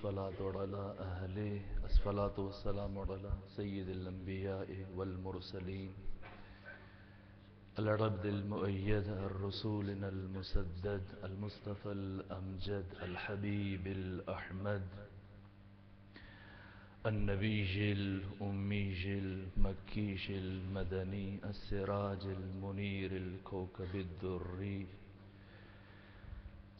الصلاة على أهله الصلاة والسلام على سيد الأنبياء والمرسلين العبد المؤيد الرسول المسدد المصطفى الأمجد الحبيب الأحمد النبي الأمي المكي المدني السراج المنير الكوكب الدري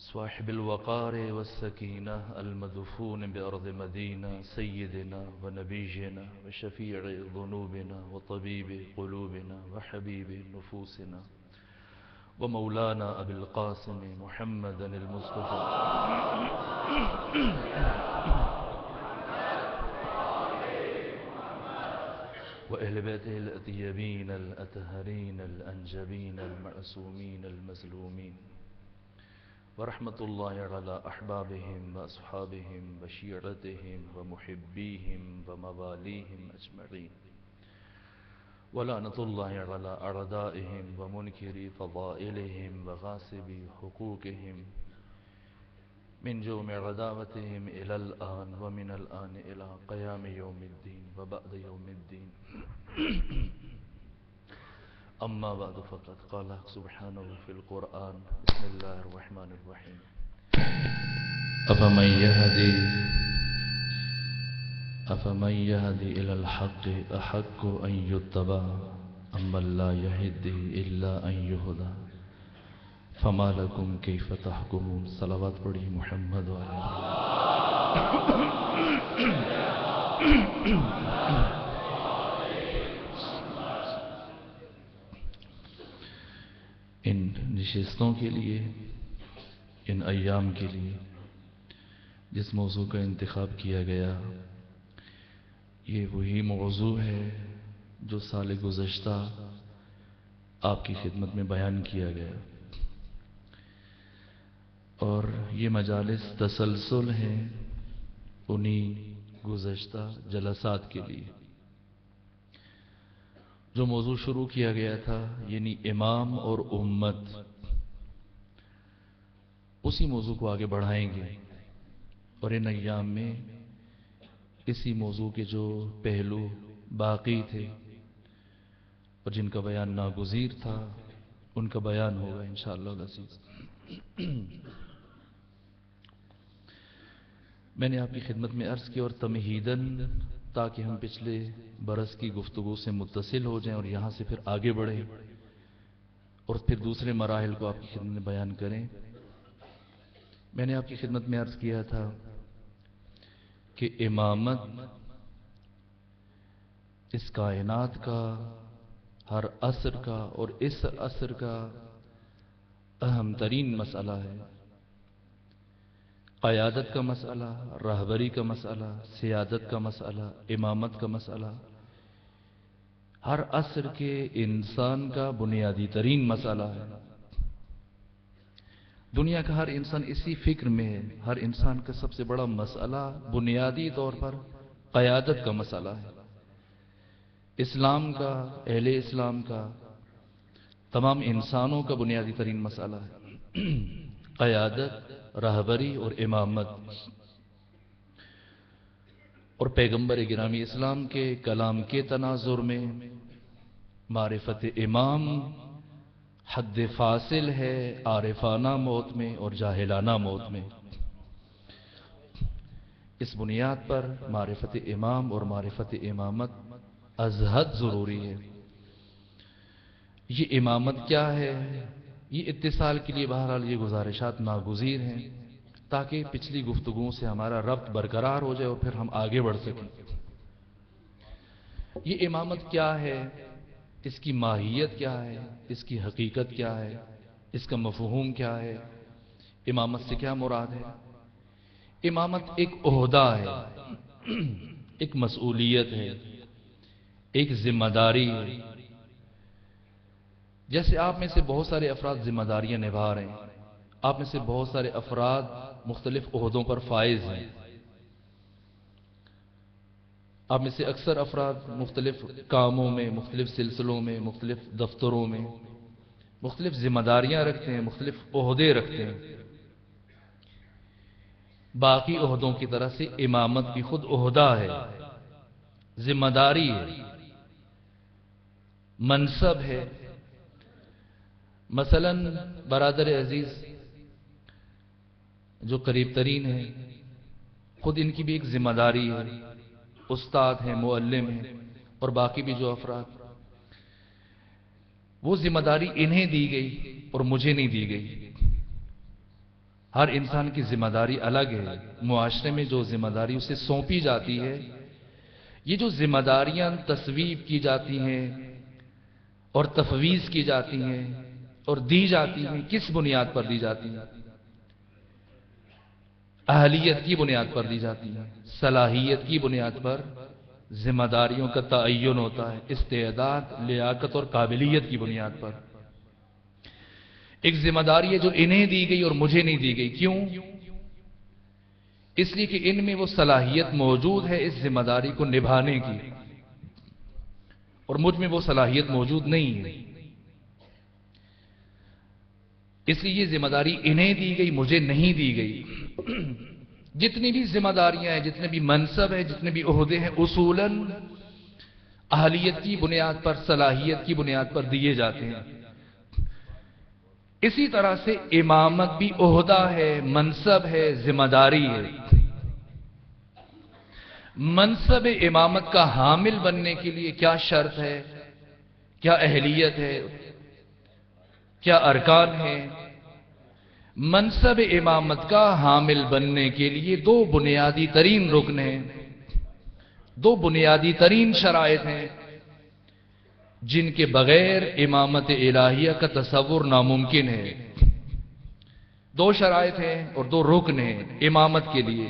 صاحب الوقار والسكينة المدفون بأرض مدينة سيدنا ونبينا وشفيع ذنوبنا وطبيب قلوبنا وحبيب نفوسنا ومولانا أبي القاسم محمد المصطفى وأهل بيته الأطيبين الأطهرين الأنجبين المعصومين المظلومين ورحمة الله على أحبابهم وأصحابهم وشيعتهم ومحبيهم ومواليهم أجمعين ولعنة الله على أعدائهم ومنكري فضائلهم وغاصبي حقوقهم من جوم عداوتهم إلى الآن ومن الآن إلى قيام يوم الدين وبعد يوم الدين أما بعد فقد قال سبحانه في القرآن بسم الله الرحمن الرحيم أفمن يهدي إلى الحق أحق أن يتبع أما لا يهدي إلا أن يهدى فما لكم كيف تحكمون صلوات پڑھی محمد ان نشستوں کے لیے ان ایام کے لیے جس موضوع کا انتخاب کیا گیا یہ وہی موضوع ہے جو سال گزشتہ آپ کی خدمت میں بیان کیا گیا اور یہ مجالس تسلسل ہیں انہی گزشتہ جلسات کے لیے جو موضوع شروع کیا گیا تھا یعنی امام اور امت اسی موضوع کو آگے بڑھائیں گے اور ان ایام میں اسی موضوع کے جو پہلو باقی تھے اور جن کا بیان ناگزیر تھا ان کا بیان ہوگا انشاءاللہ العزیز۔ میں نے آپ کی خدمت میں عرض کی اور تمہیداً تاکہ ہم پچھلے برس کی گفتگو سے متصل ہو جائیں اور یہاں سے پھر آگے بڑھیں اور پھر دوسرے مراحل کو آپ کی خدمت میں بیان کریں۔ میں نے آپ کی خدمت میں عرض کیا تھا کہ امامت اس کائنات کا ہر عصر کا اور اس عصر کا اہم ترین مسئلہ ہے۔ قیادت کا مسئلہ، رہبری کا مسئلہ، سیادت کا مسئلہ، امامت کا مسئلہ ہر عصر کے انسان کا بنیادی ترین مسئلہ ہے۔ دنیا کا ہر انسان اسی فکر میں ہے، ہر انسان کا سب سے بڑا مسئلہ بنیادی طور پر قیادت کا مسئلہ ہے۔ اسلام کا، اہل اسلام کا، تمام انسانوں کا بنیادی ترین مسئلہ ہے قیادت، رہبری اور امامت۔ اور پیغمبر گرامی اسلام کے کلام کے تناظر میں معرفت امام حد فاصل ہے عارفانہ موت میں اور جاہلانہ موت میں۔ اس بنیاد پر معرفت امام اور معرفت امامت از حد ضروری ہے۔ یہ امامت کیا ہے، یہ اتصال کے لیے بہرحال یہ گزارشات ناگزیر ہیں تاکہ پچھلی گفتگوؤں سے ہمارا ربط برقرار ہو جائے اور پھر ہم آگے بڑھ سکیں۔ یہ امامت کیا ہے، اس کی ماہیت کیا ہے، اس کی حقیقت کیا ہے، اس کا مفہوم کیا ہے، امامت سے کیا مراد ہے؟ امامت ایک عہدہ ہے، ایک مسئولیت ہے، ایک ذمہ داری ہے۔ جیسے آپ میں سے بہت سارے افراد ذمہ داریاں نبھا رہے ہیں، آپ میں سے بہت سارے افراد مختلف عہدوں پر فائز ہیں، آپ میں سے اکثر افراد مختلف کاموں میں، مختلف سلسلوں میں، مختلف دفتروں میں مختلف ذمہ داریاں رکھتے ہیں، مختلف عہدے رکھتے ہیں۔ باقی عہدوں کی طرح سے امامت بھی خود عہدہ ہے، ذمہ داری ہے، منصب ہے۔ مثلا برادر عزیز جو قریب ترین ہیں، خود ان کی بھی ایک ذمہ داری ہے، استاد ہیں، معلم ہیں، اور باقی بھی جو افراد، وہ ذمہ داری انہیں دی گئی اور مجھے نہیں دی گئی۔ ہر انسان کی ذمہ داری الگ ہے، معاشرے میں جو ذمہ داری اسے سونپی جاتی ہے، یہ جو ذمہ داریاں تصویب کی جاتی ہیں اور تفویض کی جاتی ہیں اور دی جاتی ہیں، کس بنیاد پر دی جاتی ہیں؟ اہلیت کی بنیاد پر دی جاتی ہیں، صلاحیت کی بنیاد پر ذمہ داریوں کا تعین ہوتا ہے، استعداد، لیاقت اور قابلیت کی بنیاد پر۔ ایک ذمہ داری ہے جو انہیں دی گئی اور مجھے نہیں دی گئی، کیوں؟ اس لیے کہ ان میں وہ صلاحیت موجود ہے اس ذمہ داری کو نبھانے کی، اور مجھ میں وہ صلاحیت موجود نہیں ہے، اس لیے یہ ذمہ داری انہیں دی گئی، مجھے نہیں دی گئی۔ جتنی بھی ذمہ داریاں ہیں، جتنے بھی منصب ہیں، جتنے بھی عہدے ہیں، اصولاً اہلیت کی بنیاد پر، صلاحیت کی بنیاد پر دیے جاتے ہیں۔ اسی طرح سے امامت بھی عہدہ ہے، منصب ہے، ذمہ داری ہے۔ منصب امامت کا حامل بننے کے لیے کیا شرط ہے، کیا اہلیت ہے، کیا ارکان ہے؟ منصب امامت کا حامل بننے کے لیے دو بنیادی ترین رکن ہیں، دو بنیادی ترین شرائط ہیں، جن کے بغیر امامت الہیہ کا تصور ناممکن ہے۔ دو شرائط ہیں اور دو رکن ہیں امامت کے لیے۔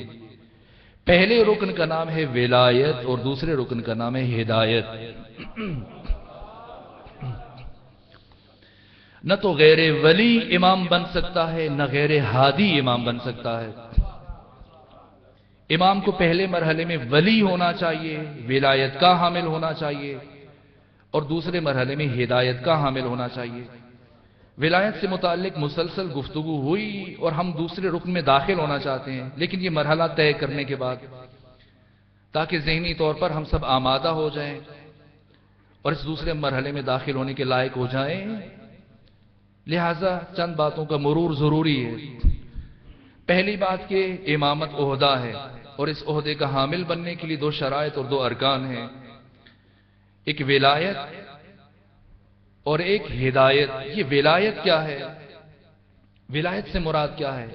پہلے رکن کا نام ہے ولایت اور دوسرے رکن کا نام ہے ہدایت۔ نہ تو غیر ولی امام بن سکتا ہے، نہ غیر ہادی امام بن سکتا ہے۔ امام کو پہلے مرحلے میں ولی ہونا چاہیے، ولایت کا حامل ہونا چاہیے، اور دوسرے مرحلے میں ہدایت کا حامل ہونا چاہیے۔ ولایت سے متعلق مسلسل گفتگو ہوئی اور ہم دوسرے رکن میں داخل ہونا چاہتے ہیں، لیکن یہ مرحلہ طے کرنے کے بعد، تاکہ ذہنی طور پر ہم سب آمادہ ہو جائیں اور اس دوسرے مرحلے میں داخل ہونے کے لائق ہو جائیں، لہذا چند باتوں کا مرور ضروری ہے۔ پہلی بات کہ امامت عہدہ ہے، اور اس عہدے کا حامل بننے کے لیے دو شرائط اور دو ارکان ہیں، ایک ولایت اور ایک ہدایت۔ یہ ولایت کیا ہے؟ ولایت سے مراد کیا ہے؟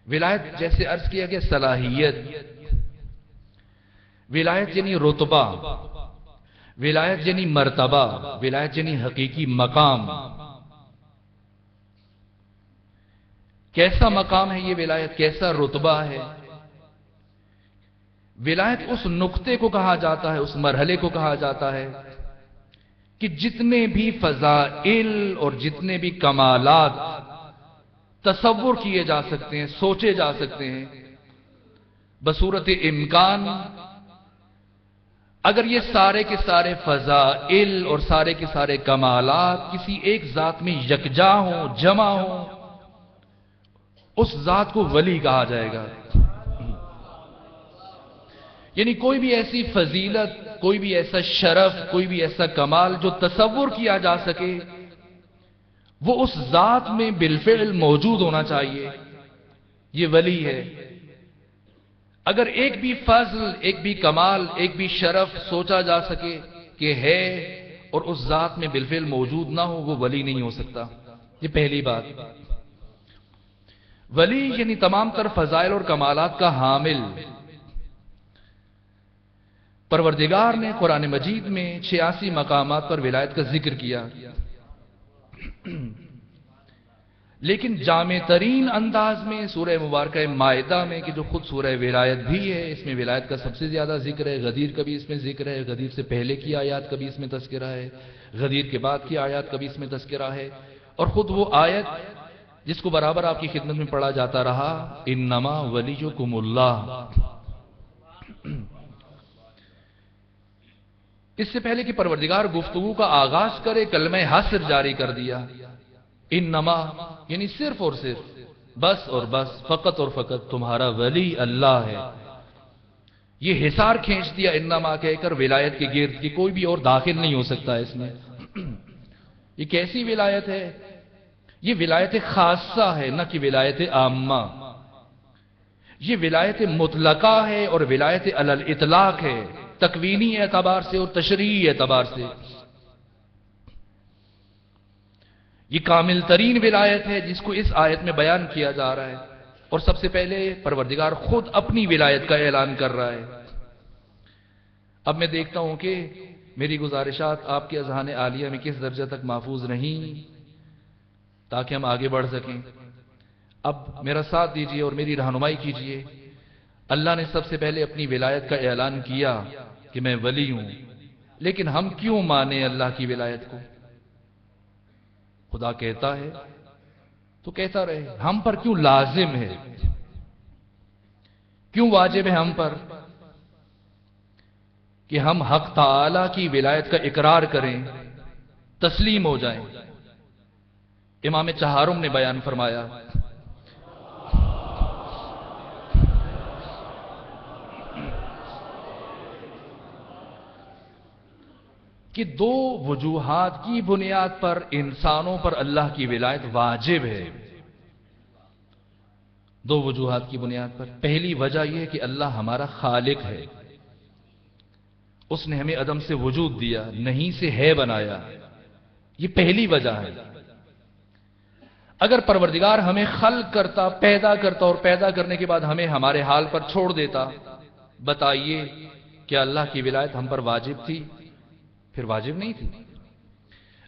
ولایت جیسے عرض کیا گیا صلاحیت، ولایت یعنی رتبہ، ولایت یعنی مرتبہ، ولایت یعنی حقیقی مقام۔ کیسا مقام ہے یہ ولایت، کیسا رتبہ ہے؟ ولایت اس نقطے کو کہا جاتا ہے، اس مرحلے کو کہا جاتا ہے کہ جتنے بھی فضائل اور جتنے بھی کمالات تصور کیے جا سکتے ہیں، سوچے جا سکتے ہیں، بصورت امکان اگر یہ سارے کے سارے فضائل اور سارے کے سارے کمالات کسی ایک ذات میں یکجا ہوں، جمع ہوں، اس ذات کو ولی کہا جائے گا۔ یعنی کوئی بھی ایسی فضیلت، کوئی بھی ایسا شرف، کوئی بھی ایسا کمال جو تصور کیا جا سکے، وہ اس ذات میں بالفعل موجود ہونا چاہیے، یہ ولی ہے۔ اگر ایک بھی فضل، ایک بھی کمال، ایک بھی شرف سوچا جا سکے کہ ہے اور اس ذات میں بالفعل موجود نہ ہو، وہ ولی نہیں ہو سکتا۔ یہ پہلی بات۔ ولی یعنی تمام تر فضائل اور کمالات کا حامل۔ پروردگار نے قرآن مجید میں 86 مقامات پر ولایت کا ذکر کیا، لیکن جامع ترین انداز میں سورہ مبارکہ مائدہ میں، کہ جو خود سورہ ولایت بھی ہے، اس میں ولایت کا سب سے زیادہ ذکر ہے۔ غدیر کا بھی اس میں ذکر ہے، غدیر سے پہلے کی آیات کا بھی اس میں تذکرہ ہے، غدیر کے بعد کی آیات کا بھی اس میں تذکرہ ہے، اور خود وہ آیت جس کو برابر آپ کی خدمت میں پڑھا جاتا رہا، انما ولیکم اللہ۔ اس سے پہلے کہ پروردگار گفتگو کا آغاز کرے، کلمہ حصر جاری کر دیا، انما یعنی صرف اور صرف بس اور بس فقط اور فقط تمہارا ولی اللہ ہے. یہ حصار کھینچ دیا انما کہہ کر ولایت کے گرد کی کوئی بھی اور داخل نہیں ہو سکتا اس میں. یہ کیسی ولایت ہے؟ یہ ولایت خاصہ ہے، نہ کہ ولایت عامہ. یہ ولایت مطلقہ ہے اور ولایت علی الاطلاق ہے، تکوینی اعتبار سے اور تشریعی اعتبار سے. یہ کامل ترین ولایت ہے جس کو اس آیت میں بیان کیا جا رہا ہے. اور سب سے پہلے پروردگار خود اپنی ولایت کا اعلان کر رہا ہے. اب میں دیکھتا ہوں کہ میری گزارشات آپ کے اذہان عالیہ میں کس درجہ تک محفوظ نہیں، تاکہ ہم آگے بڑھ سکیں. اب میرا ساتھ دیجئے اور میری رہنمائی کیجئے. اللہ نے سب سے پہلے اپنی ولایت کا اعلان کیا کہ میں ولی ہوں، لیکن ہم کیوں مانیں اللہ کی ولایت کو؟ خدا کہتا ہے تو کہتا رہے. ہم پر کیوں لازم ہے، کیوں واجب ہے ہم پر کہ ہم حق تعالی کی ولایت کا اقرار کریں، تسلیم ہو جائیں. امام چہارم نے بیان فرمایا کہ دو وجوہات کی بنیاد پر انسانوں پر اللہ کی ولایت واجب ہے. دو وجوہات کی بنیاد پر. پہلی وجہ یہ ہے کہ اللہ ہمارا خالق ہے. اس نے ہمیں عدم سے وجود دیا، نہیں سے ہے بنایا. یہ پہلی وجہ ہے. اگر پروردگار ہمیں خلق کرتا، پیدا کرتا اور پیدا کرنے کے بعد ہمیں ہمارے حال پر چھوڑ دیتا، بتائیے کیا اللہ کی ولایت ہم پر واجب تھی؟ پھر واجب نہیں تھی.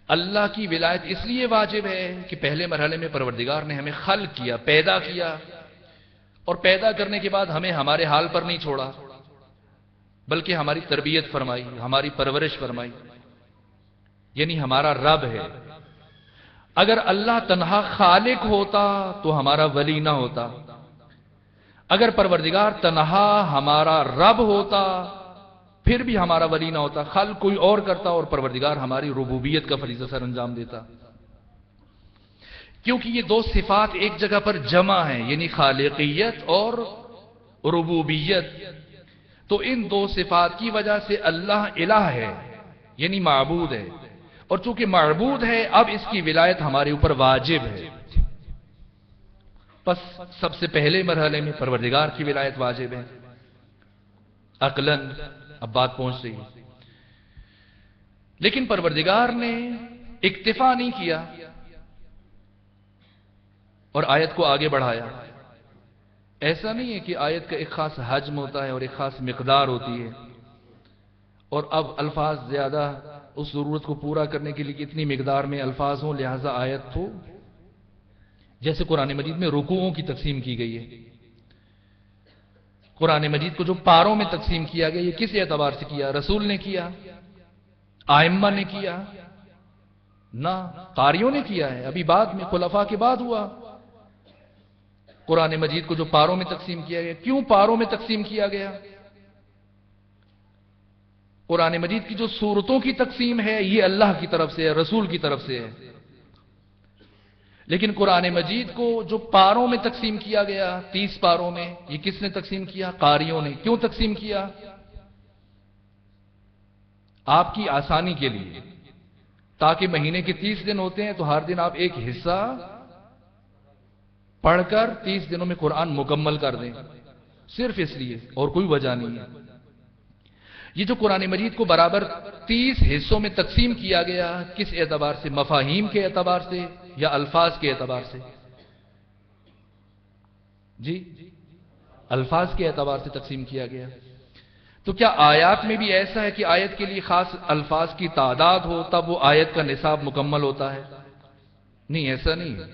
اللہ کی ولایت اس لیے واجب ہے کہ پہلے مرحلے میں پروردگار نے ہمیں خلق کیا، پیدا کیا، اور پیدا کرنے کے بعد ہمیں ہمارے حال پر نہیں چھوڑا، بلکہ ہماری تربیت فرمائی، ہماری پرورش فرمائی. یعنی ہمارا رب ہے. اگر اللہ تنہا خالق ہوتا تو ہمارا ولی نہ ہوتا. اگر پروردگار تنہا ہمارا رب ہوتا پھر بھی ہمارا ولی نہ ہوتا. خلق کوئی اور کرتا اور پروردگار ہماری ربوبیت کا فریضہ سر انجام دیتا. کیونکہ یہ دو صفات ایک جگہ پر جمع ہیں، یعنی خالقیت اور ربوبیت. تو ان دو صفات کی وجہ سے اللہ الہ ہے، یعنی معبود ہے. اور چونکہ معبود ہے اب اس کی ولایت ہمارے اوپر واجب ہے. بس سب سے پہلے مرحلے میں پروردگار کی ولایت واجب ہے. عقلاً اب بات پہنچ رہی ہے. لیکن پروردگار نے اکتفا نہیں کیا اور آیت کو آگے بڑھایا. ایسا نہیں ہے کہ آیت کا ایک خاص حجم ہوتا ہے اور ایک خاص مقدار ہوتی ہے، اور اب الفاظ زیادہ اس ضرورت کو پورا کرنے کے لیے اتنی مقدار میں الفاظ ہوں لہذا آیت ہو. جیسے قرآن مجید میں رکوعوں کی تقسیم کی گئی ہے. قرآن مجید کو جو پاروں میں تقسیم کیا گیا یہ کس اعتبار سے کیا؟ رسول نے کیا؟ ائمہ نے کیا؟ نہ، قاریوں نے کیا ہے. ابھی بعد میں خلفاء کے بعد ہوا. قرآن مجید کو جو پاروں میں تقسیم کیا گیا، کیوں پاروں میں تقسیم کیا گیا؟ قرآن مجید کی جو سورتوں کی تقسیم ہے یہ اللہ کی طرف سے ہے، رسول کی طرف سے ہے. لیکن قرآن مجید کو جو پاروں میں تقسیم کیا گیا، 30 پاروں میں، یہ کس نے تقسیم کیا؟ قاریوں نے. کیوں تقسیم کیا؟ آپ کی آسانی کے لیے، تاکہ مہینے کے 30 دن ہوتے ہیں تو ہر دن آپ ایک حصہ پڑھ کر 30 دنوں میں قرآن مکمل کر دیں. صرف اس لیے، اور کوئی وجہ نہیں ہے. یہ جو قرآن مجید کو برابر 30 حصوں میں تقسیم کیا گیا، کس اعتبار سے؟ مفاہیم کے اعتبار سے یا الفاظ کے اعتبار سے؟ جی، الفاظ کے اعتبار سے تقسیم کیا گیا. تو کیا آیات میں بھی ایسا ہے کہ آیت کے لیے خاص الفاظ کی تعداد ہو تب وہ آیت کا نصاب مکمل ہوتا ہے؟ نہیں، ایسا نہیں ہے.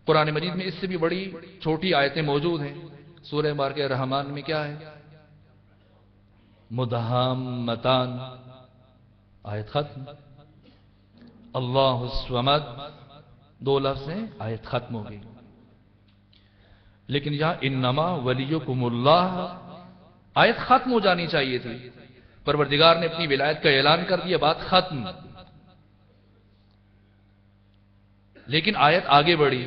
قرآن مجید میں اس سے بھی بڑی چھوٹی آیتیں موجود ہیں. سورہ مبارکہ رحمان میں کیا ہے؟ مدہامتان، آیت ختم. اللہ الصمد، 2 لفظ ہیں، آیت ختم ہو گئی. لیکن یہاں انما ولیکم اللہ، آیت ختم ہو جانی چاہیے تھی. پروردگار نے اپنی ولایت کا اعلان کر دیا، بات ختم. لیکن آیت آگے بڑھی.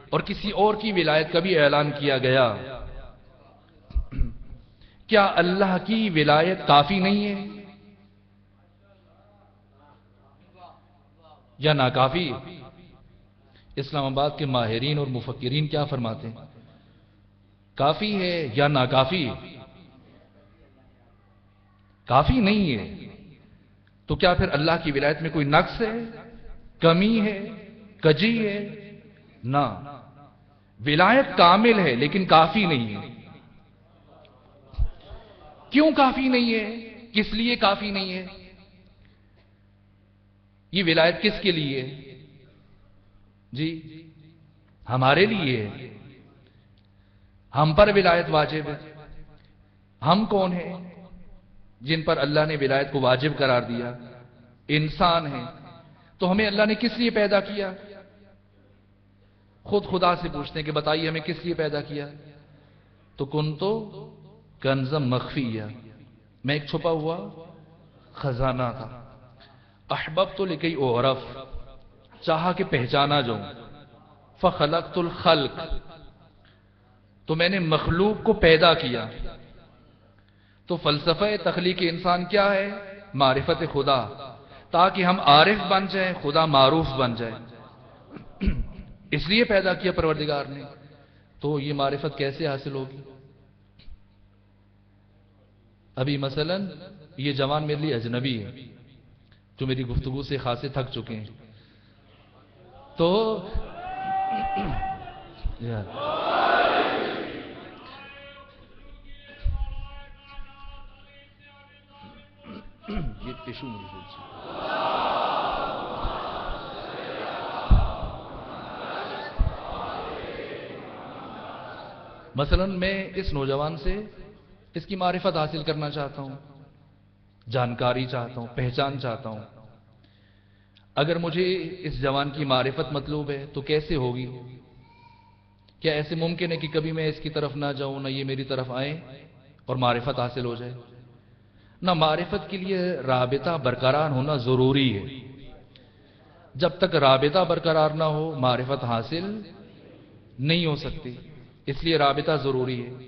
اور کسی اور کی ولایت کا بھی اعلان کیا گیا، کیا اللہ کی ولایت کافی نہیں ہے یا ناکافی؟ اسلام آباد کے ماہرین اور مفکرین کیا فرماتے ہیں؟ کافی ہے یا ناکافی؟ کافی نہیں ہے تو کیا پھر اللہ کی ولایت میں کوئی نقص ہے، کمی ہے، کجی ہے؟ نہ، ولایت کامل ہے لیکن کافی نہیں ہے۔ کیوں کافی نہیں ہے؟ کس لیے کافی نہیں ہے؟ یہ ولایت کس کے لیے ہے؟ جی ہمارے لیے ہے، ہم پر ولایت واجب ہے۔ ہم کون ہیں جن پر اللہ نے ولایت کو واجب قرار دیا؟ انسان ہیں۔ تو ہمیں اللہ نے کس لیے پیدا کیا؟ خود خدا سے پوچھتے ہیں کہ بتائیے ہمیں کس لیے پیدا کیا؟ تو کنتو کنزم مخفیہ، میں ایک چھپا ہوا خزانہ تھا۔ احببت لکی اعرف، چاہا کہ پہچانا جاؤں۔ فخلقت الخلق، تو میں نے مخلوق کو پیدا کیا۔ تو فلسفہ تخلیق انسان کیا ہے؟ معرفت خدا، تاکہ ہم عارف بن جائیں، خدا معروف بن جائے۔ اس لیے پیدا کیا پروردگار نے۔ تو یہ معرفت کیسے حاصل ہوگی؟ ابھی مثلا یہ جوان میرے لیے اجنبی ہے، جو میری گفتگو سے خاصے تھک چکے ہیں، تو یہ ٹشو مجھے مثلا میں اس نوجوان سے اس کی معرفت حاصل کرنا چاہتا ہوں، جانکاری چاہتا ہوں، پہچان چاہتا ہوں۔ اگر مجھے اس جوان کی معرفت مطلوب ہے تو کیسے ہوگی؟ کیا ایسے ممکن ہے کہ کبھی میں اس کی طرف نہ جاؤں، نہ یہ میری طرف آئیں اور معرفت حاصل ہو جائے؟ نہ، معرفت کے لیے رابطہ برقرار ہونا ضروری ہے۔ جب تک رابطہ برقرار نہ ہو معرفت حاصل نہیں ہو سکتی، اس لیے رابطہ ضروری ہے۔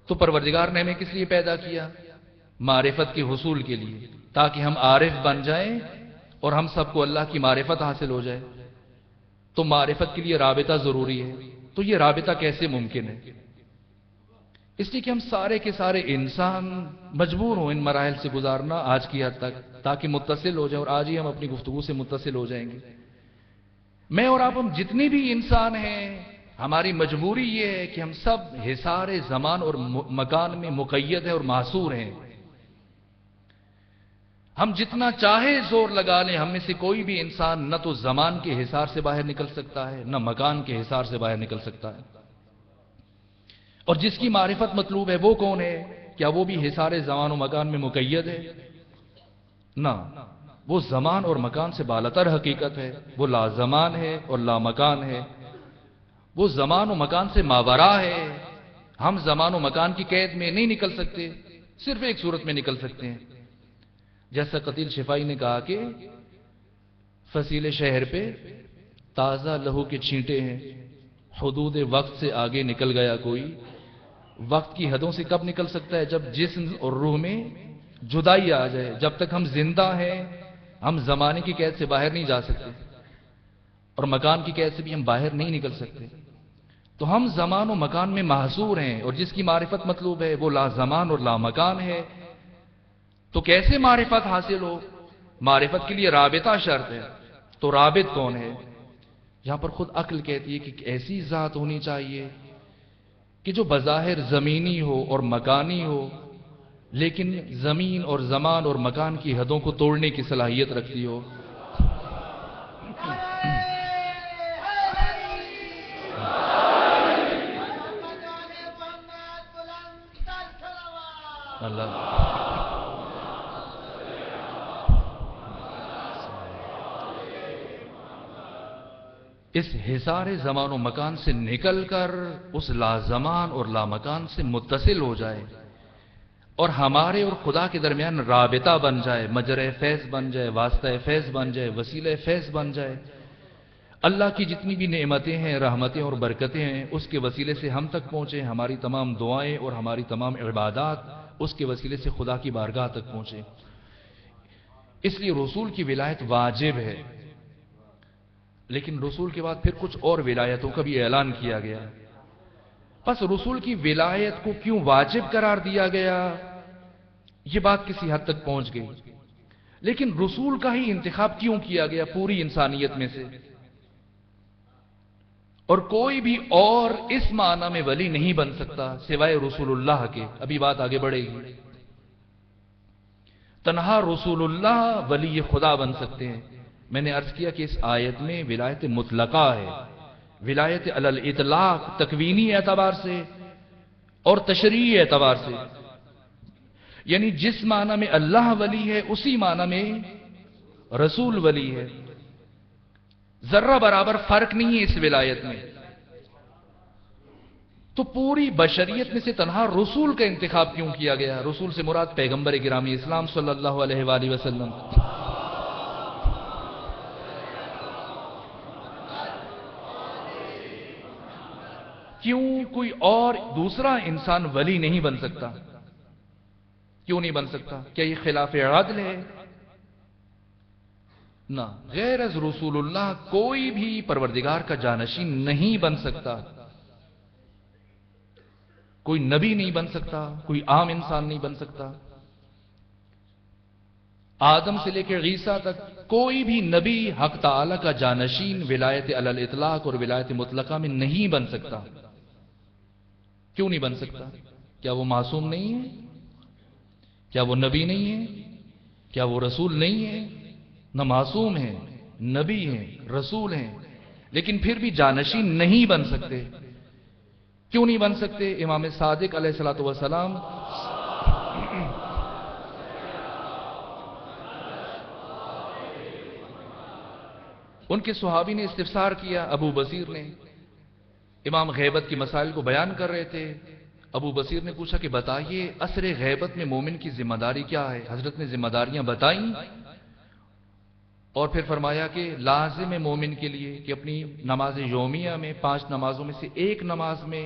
تو پروردگار نے ہمیں کس لیے پیدا کیا؟ معرفت کے حصول کے لیے، تاکہ ہم عارف بن جائیں اور ہم سب کو اللہ کی معرفت حاصل ہو جائے۔ تو معرفت کے لیے رابطہ ضروری ہے۔ تو یہ رابطہ کیسے ممکن ہے؟ اس لیے کہ ہم سارے کے سارے انسان مجبور ہوں ان مراحل سے گزارنا آج کی حد تک، تاکہ متصل ہو جائیں، اور آج ہی ہم اپنی گفتگو سے متصل ہو جائیں گے۔ میں اور آپ، ہم جتنے بھی انسان ہیں، ہماری مجبوری یہ ہے کہ ہم سب حصار زمان اور مکان میں مقید ہیں اور محصور ہیں۔ ہم جتنا چاہے زور لگا لیں، ہم میں سے کوئی بھی انسان نہ تو زمان کے حصار سے باہر نکل سکتا ہے، نہ مکان کے حصار سے باہر نکل سکتا ہے۔ اور جس کی معرفت مطلوب ہے وہ کون ہے؟ کیا وہ بھی حصار زمان و مکان میں مقید ہے؟ نہ، وہ زمان اور مکان سے بالاتر حقیقت ہے، وہ لا زمان ہے اور لا مکان ہے، وہ زمان و مکان سے ماورا ہے۔ ہم زمان و مکان کی قید میں نہیں نکل سکتے، صرف ایک صورت میں نکل سکتے ہیں، جیسا قتیل شفائی نے کہا کہ فصیل شہر پہ تازہ لہو کے چھینٹے ہیں، حدود وقت سے آگے نکل گیا کوئی، وقت کی حدوں سے کب نکل سکتا ہے؟ جب جسم اور روح میں جدائی آ جائے۔ جب تک ہم زندہ ہیں ہم زمانے کی قید سے باہر نہیں جا سکتے، اور مکان کی قید سے بھی ہم باہر نہیں نکل سکتے۔ تو ہم زمان و مکان میں محصور ہیں، اور جس کی معرفت مطلوب ہے وہ لا زمان اور لا مکان ہے۔ تو کیسے معرفت حاصل ہو؟ معرفت کے لیے رابطہ شرط ہے۔ تو رابط کون ہے؟ یہاں پر خود عقل کہتی ہے کہ ایسی ذات ہونی چاہیے کہ جو بظاہر زمینی ہو اور مکانی ہو، لیکن زمین اور زمان اور مکان کی حدوں کو توڑنے کی صلاحیت رکھتی ہو۔ اللہ اس حصار زمان و مکان سے نکل کر اس لازمان اور لامکان سے متصل ہو جائے، اور ہمارے اور خدا کے درمیان رابطہ بن جائے، مجرے فیض بن جائے، واسطہ فیض بن جائے، وسیلہ فیض بن جائے، اللہ کی جتنی بھی نعمتیں ہیں، رحمتیں اور برکتیں ہیں، اس کے وسیلے سے ہم تک پہنچے، ہماری تمام دعائیں اور ہماری تمام عبادات اس کے وسیلے سے خدا کی بارگاہ تک پہنچے۔ اس لیے رسول کی ولایت واجب ہے، لیکن رسول کے بعد پھر کچھ اور ولایتوں کا بھی اعلان کیا گیا۔ پس رسول کی ولایت کو کیوں واجب قرار دیا گیا، یہ بات کسی حد تک پہنچ گئی، لیکن رسول کا ہی انتخاب کیوں کیا گیا پوری انسانیت میں سے؟ اور کوئی بھی اور اس معنی میں ولی نہیں بن سکتا سوائے رسول اللہ کے۔ ابھی بات آگے بڑھے گی۔ تنہا رسول اللہ ولی خدا بن سکتے ہیں۔ میں نے عرض کیا کہ اس آیت میں ولایت مطلقہ ہے، ولایت علی الاطلاق، تکوینی اعتبار سے اور تشریعی اعتبار سے، یعنی جس معنی میں اللہ ولی ہے اسی معنی میں رسول ولی ہے۔ ذرہ برابر فرق نہیں ہے اس ولایت میں۔ تو پوری بشریت میں سے تنہا رسول کا انتخاب کیوں کیا گیا؟ رسول سے مراد پیغمبر گرامی اسلام صلی اللہ علیہ وآلہ وسلم۔ کیوں کوئی اور دوسرا انسان ولی نہیں بن سکتا؟ کیوں نہیں بن سکتا؟ کیا یہ خلاف عدل ہے؟ نہ، غیر از رسول اللہ کوئی بھی پروردگار کا جانشین نہیں بن سکتا۔ کوئی نبی نہیں بن سکتا، کوئی عام انسان نہیں بن سکتا۔ آدم سے لے کے عیسیٰ تک کوئی بھی نبی حق تعالی کا جانشین ولایت علی الاطلاق اور ولایت مطلقہ میں نہیں بن سکتا۔ کیوں نہیں بن سکتا؟ کیا وہ معصوم نہیں ہے؟ کیا وہ نبی نہیں ہے؟ کیا وہ رسول نہیں ہے؟ نہ معصوم ہیں، نبی ہیں، رسول ہیں، لیکن پھر بھی جانشین نہیں بن سکتے۔ کیوں نہیں بن سکتے؟ امام صادق علیہ الصلوۃ والسلام ان کے صحابی نے استفسار کیا، ابو بصیر نے، امام غیبت کی مسائل کو بیان کر رہے تھے۔ ابو بصیر نے پوچھا کہ بتائیے عصر غیبت میں مومن کی ذمہ داری کیا ہے؟ حضرت نے ذمہ داریاں بتائیں اور پھر فرمایا کہ لازم ہے مومن کے لیے کہ اپنی نماز یومیہ میں 5 نمازوں میں سے ایک نماز میں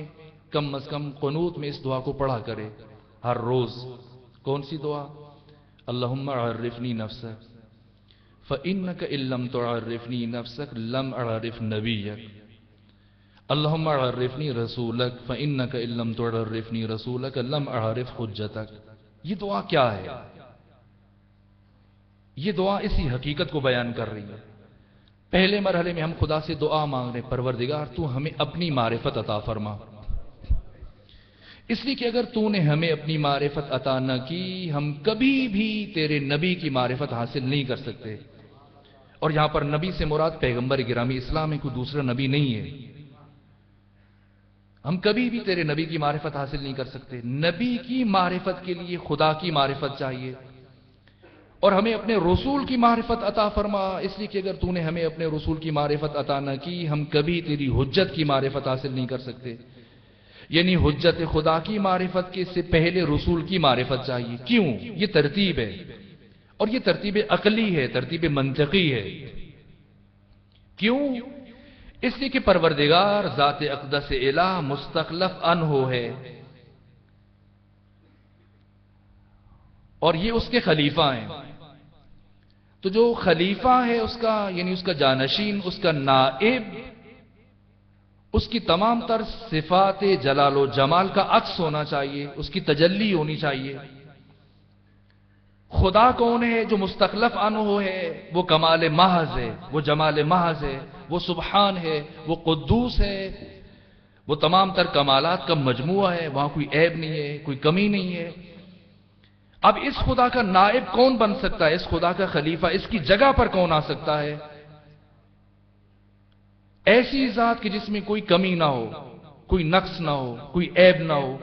کم از کم قنوت میں اس دعا کو پڑھا کرے ہر روز۔ کون سی دعا؟ اللہم عرفنی نفسک فإنک ان لم تعرفنی نفسک لم اعرف نبیک، اللہم عرفنی رسولک فإنک ان لم تعرفنی رسولک لم اعرف حجتک۔ یہ دعا کیا ہے؟ یہ دعا اسی حقیقت کو بیان کر رہی ہے۔ پہلے مرحلے میں ہم خدا سے دعا مانگ رہے ہیں، پروردگار تو ہمیں اپنی معرفت عطا فرما، اس لیے کہ اگر تو نے ہمیں اپنی معرفت عطا نہ کی ہم کبھی بھی تیرے نبی کی معرفت حاصل نہیں کر سکتے۔ اور یہاں پر نبی سے مراد پیغمبر گرامی اسلام ہے، کوئی دوسرا نبی نہیں ہے۔ ہم کبھی بھی تیرے نبی کی معرفت حاصل نہیں کر سکتے۔ نبی کی معرفت کے لیے خدا کی معرفت چاہیے، اور ہمیں اپنے رسول کی معرفت عطا فرما، اس لیے کہ اگر تو نے ہمیں اپنے رسول کی معرفت عطا نہ کی ہم کبھی تیری حجت کی معرفت حاصل نہیں کر سکتے۔ یعنی حجت خدا کی معرفت کے سے پہلے رسول کی معرفت چاہیے۔ کیوں؟ یہ ترتیب ہے، اور یہ ترتیب عقلی ہے، ترتیب منطقی ہے۔ کیوں؟ اس لیے کہ پروردگار ذات اقدس الہ مستخلف عنہ ہے، اور یہ اس کے خلیفہ ہیں۔ تو جو خلیفہ ہے اس کا یعنی اس کا جانشین، اس کا نائب، اس کی تمام تر صفات جلال و جمال کا عکس ہونا چاہیے، اس کی تجلی ہونی چاہیے۔ خدا کون ہے؟ جو مستخلف عنہ ہے، وہ کمال محض ہے، وہ جمال محض ہے، وہ سبحان ہے، وہ قدوس ہے، وہ تمام تر کمالات کا مجموعہ ہے، وہاں کوئی عیب نہیں ہے، کوئی کمی نہیں ہے۔ اب اس خدا کا نائب کون بن سکتا ہے؟ اس خدا کا خلیفہ اس کی جگہ پر کون آ سکتا ہے؟ ایسی ذات کہ جس میں کوئی کمی نہ ہو، کوئی نقص نہ ہو، کوئی عیب نہ ہو،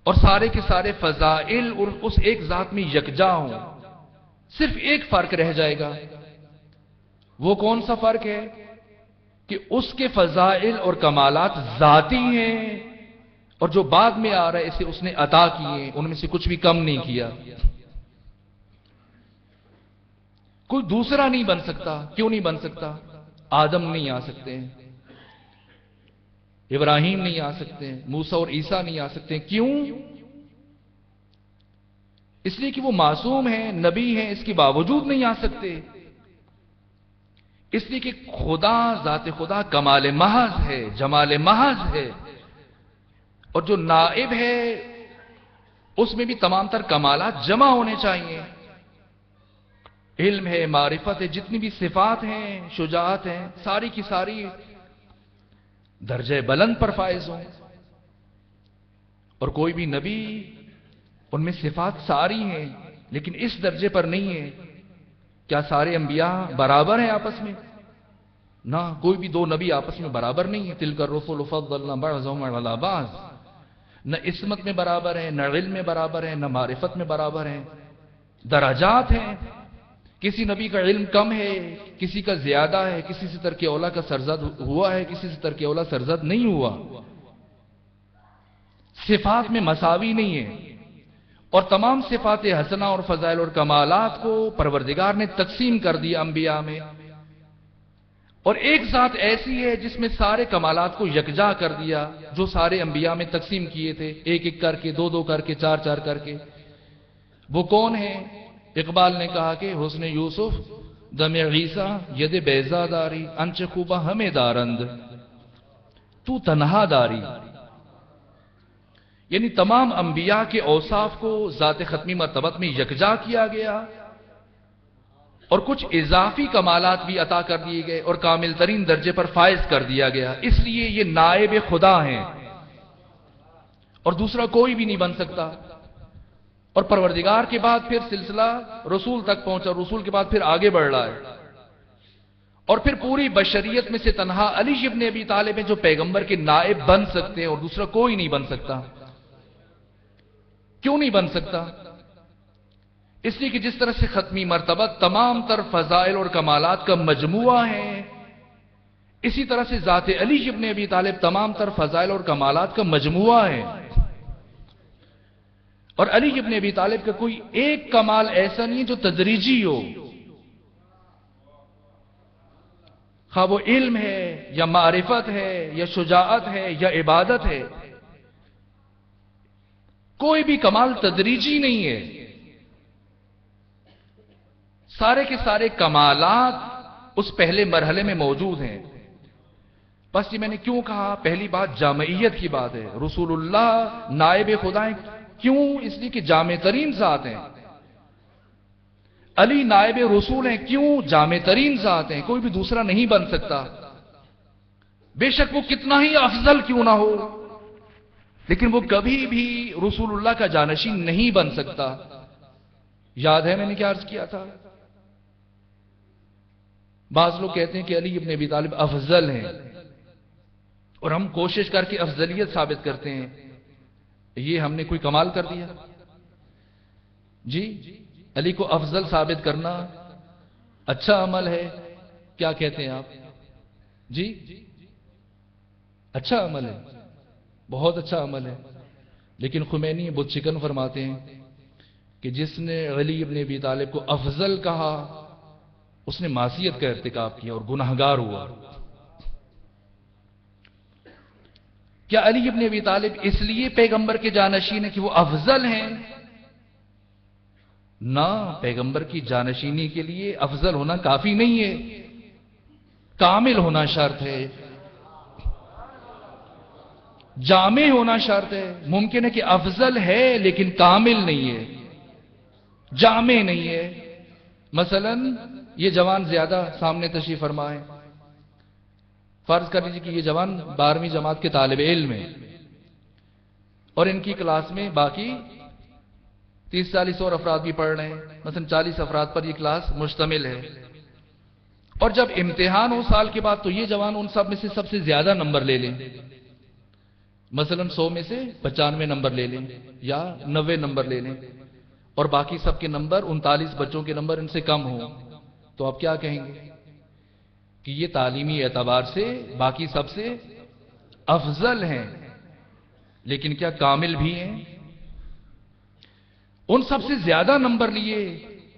اور سارے کے سارے فضائل اور اس ایک ذات میں یکجا ہوں۔ صرف ایک فرق رہ جائے گا، وہ کون سا فرق ہے؟ کہ اس کے فضائل اور کمالات ذاتی ہیں، اور جو بعد میں آ رہا ہے اسے اس نے عطا کیے، ان میں سے کچھ بھی کم نہیں کیا۔ کوئی دوسرا نہیں بن سکتا۔ کیوں نہیں بن سکتا؟ آدم نہیں آ سکتے ہیں، ابراہیم نہیں آ سکتے ہیں، موسیٰ اور عیسیٰ نہیں آ سکتے ہیں۔ کیوں؟ اس لیے کہ وہ معصوم ہیں، نبی ہیں، اس کے باوجود نہیں آ سکتے۔ اس لیے کہ خدا، ذات خدا کمال محض ہے، جمال محض ہے، اور جو نائب ہے اس میں بھی تمام تر کمالات جمع ہونے چاہیے۔ علم ہے، معرفت ہے، جتنی بھی صفات ہیں، شجاعت ہیں، ساری کی ساری درجہ بلند پر فائز ہوں۔ اور کوئی بھی نبی، ان میں صفات ساری ہیں لیکن اس درجے پر نہیں ہے۔ کیا سارے انبیاء برابر ہیں آپس میں؟ نہ، کوئی بھی دو نبی آپس میں برابر نہیں ہے۔ تلک الرسل فضلنا بعضهم علی بعض، نہ عصمت میں برابر ہیں، نہ علم میں برابر ہیں، نہ معرفت میں برابر ہیں۔ درجات ہیں، کسی نبی کا علم کم ہے، کسی کا زیادہ ہے، کسی سے ترک اولا کا سرزد ہوا ہے، کسی سے ترک اولا سرزد نہیں ہوا۔ صفات میں مساوی نہیں ہے، اور تمام صفات حسنہ اور فضائل اور کمالات کو پروردگار نے تقسیم کر دیا انبیاء میں، اور ایک ذات ایسی ہے جس میں سارے کمالات کو یکجا کر دیا، جو سارے انبیاء میں تقسیم کیے تھے، ایک ایک کر کے، دو دو کر کے، چار چار کر کے۔ وہ کون ہے؟ اقبال نے کہا کہ حسن یوسف دم عیسیٰ ید بیضا داری، انچ خوبہ ہمیں دارند تو تنہا داری۔ یعنی تمام انبیاء کے اوصاف کو ذات ختمی مرتبت میں یکجا کیا گیا، اور کچھ اضافی کمالات بھی عطا کر دیے گئے اور کامل ترین درجے پر فائز کر دیا گیا۔ اس لیے یہ نائب خدا ہیں، اور دوسرا کوئی بھی نہیں بن سکتا۔ اور پروردگار کے بعد پھر سلسلہ رسول تک پہنچا، رسول کے بعد پھر آگے بڑھ رہا ہے، اور پھر پوری بشریت میں سے تنہا علی ابن ابی طالب ہیں جو پیغمبر کے نائب بن سکتے ہیں، اور دوسرا کوئی نہیں بن سکتا۔ کیوں نہیں بن سکتا؟ اس لیے کہ جس طرح سے ختمی مرتبہ تمام تر فضائل اور کمالات کا مجموعہ ہے، اسی طرح سے ذات علی ابن ابی طالب تمام تر فضائل اور کمالات کا مجموعہ ہے۔ اور علی ابن ابی طالب کا کوئی ایک کمال ایسا نہیں ہے جو تدریجی ہو، خواہ وہ علم ہے یا معرفت ہے یا شجاعت ہے یا عبادت ہے، کوئی بھی کمال تدریجی نہیں ہے۔ سارے کے سارے کمالات اس پہلے مرحلے میں موجود ہیں۔ بس یہ میں نے کیوں کہا؟ پہلی بات جامعیت کی بات ہے۔ رسول اللہ نائب خدا ہیں، کیوں؟ اس لیے کہ جامع ترین ذات ہیں۔ علی نائب رسول ہیں، کیوں؟ جامع ترین ذات ہیں، کوئی بھی دوسرا نہیں بن سکتا، بے شک وہ کتنا ہی افضل کیوں نہ ہو، لیکن وہ کبھی بھی رسول اللہ کا جانشین نہیں بن سکتا۔ یاد ہے میں نے کیا عرض کیا تھا؟ بعض لوگ کہتے ہیں کہ علی ابن ابی طالب افضل ہیں، اور ہم کوشش کر کے افضلیت ثابت کرتے ہیں۔ یہ ہم نے کوئی کمال کر دیا؟ جی، علی کو افضل ثابت کرنا اچھا عمل ہے؟ کیا کہتے ہیں آپ؟ جی، اچھا عمل ہے، بہت اچھا عمل ہے، لیکن خمینی بت شکن فرماتے ہیں کہ جس نے علی ابن ابی طالب کو افضل کہا، اس نے معصیت کا ارتکاب کیا اور گناہگار ہوا۔ کیا علی ابن ابی طالب اس لیے پیغمبر کے جانشین ہیں کہ وہ افضل ہیں؟ نہ، پیغمبر کی جانشینی کے لیے افضل ہونا کافی نہیں ہے، کامل ہونا شرط ہے، جامع ہونا شرط ہے۔ ممکن ہے کہ افضل ہے لیکن کامل نہیں ہے، جامع نہیں ہے۔ مثلا یہ جوان زیادہ سامنے تشریف فرما ہے، فرض کر لیجیے کہ یہ جوان 12ویں جماعت کے طالب علم ہیں، اور ان کی کلاس میں باقی 30-40 اور افراد بھی پڑھ رہے ہیں، مثلا 40 افراد پر یہ کلاس مشتمل ہے، اور جب امتحان ہو سال کے بعد تو یہ جوان ان سب میں سے سب سے زیادہ نمبر لے لیں، مثلا 100 میں سے 95 نمبر لے لیں یا 90 نمبر لے لیں، اور باقی سب کے نمبر 39 بچوں کے نمبر ان سے کم ہوں، تو آپ کیا کہیں گے؟ کہ یہ تعلیمی اعتبار سے باقی سب سے افضل ہیں، لیکن کیا کامل بھی ہیں؟ ان سب سے زیادہ نمبر لیے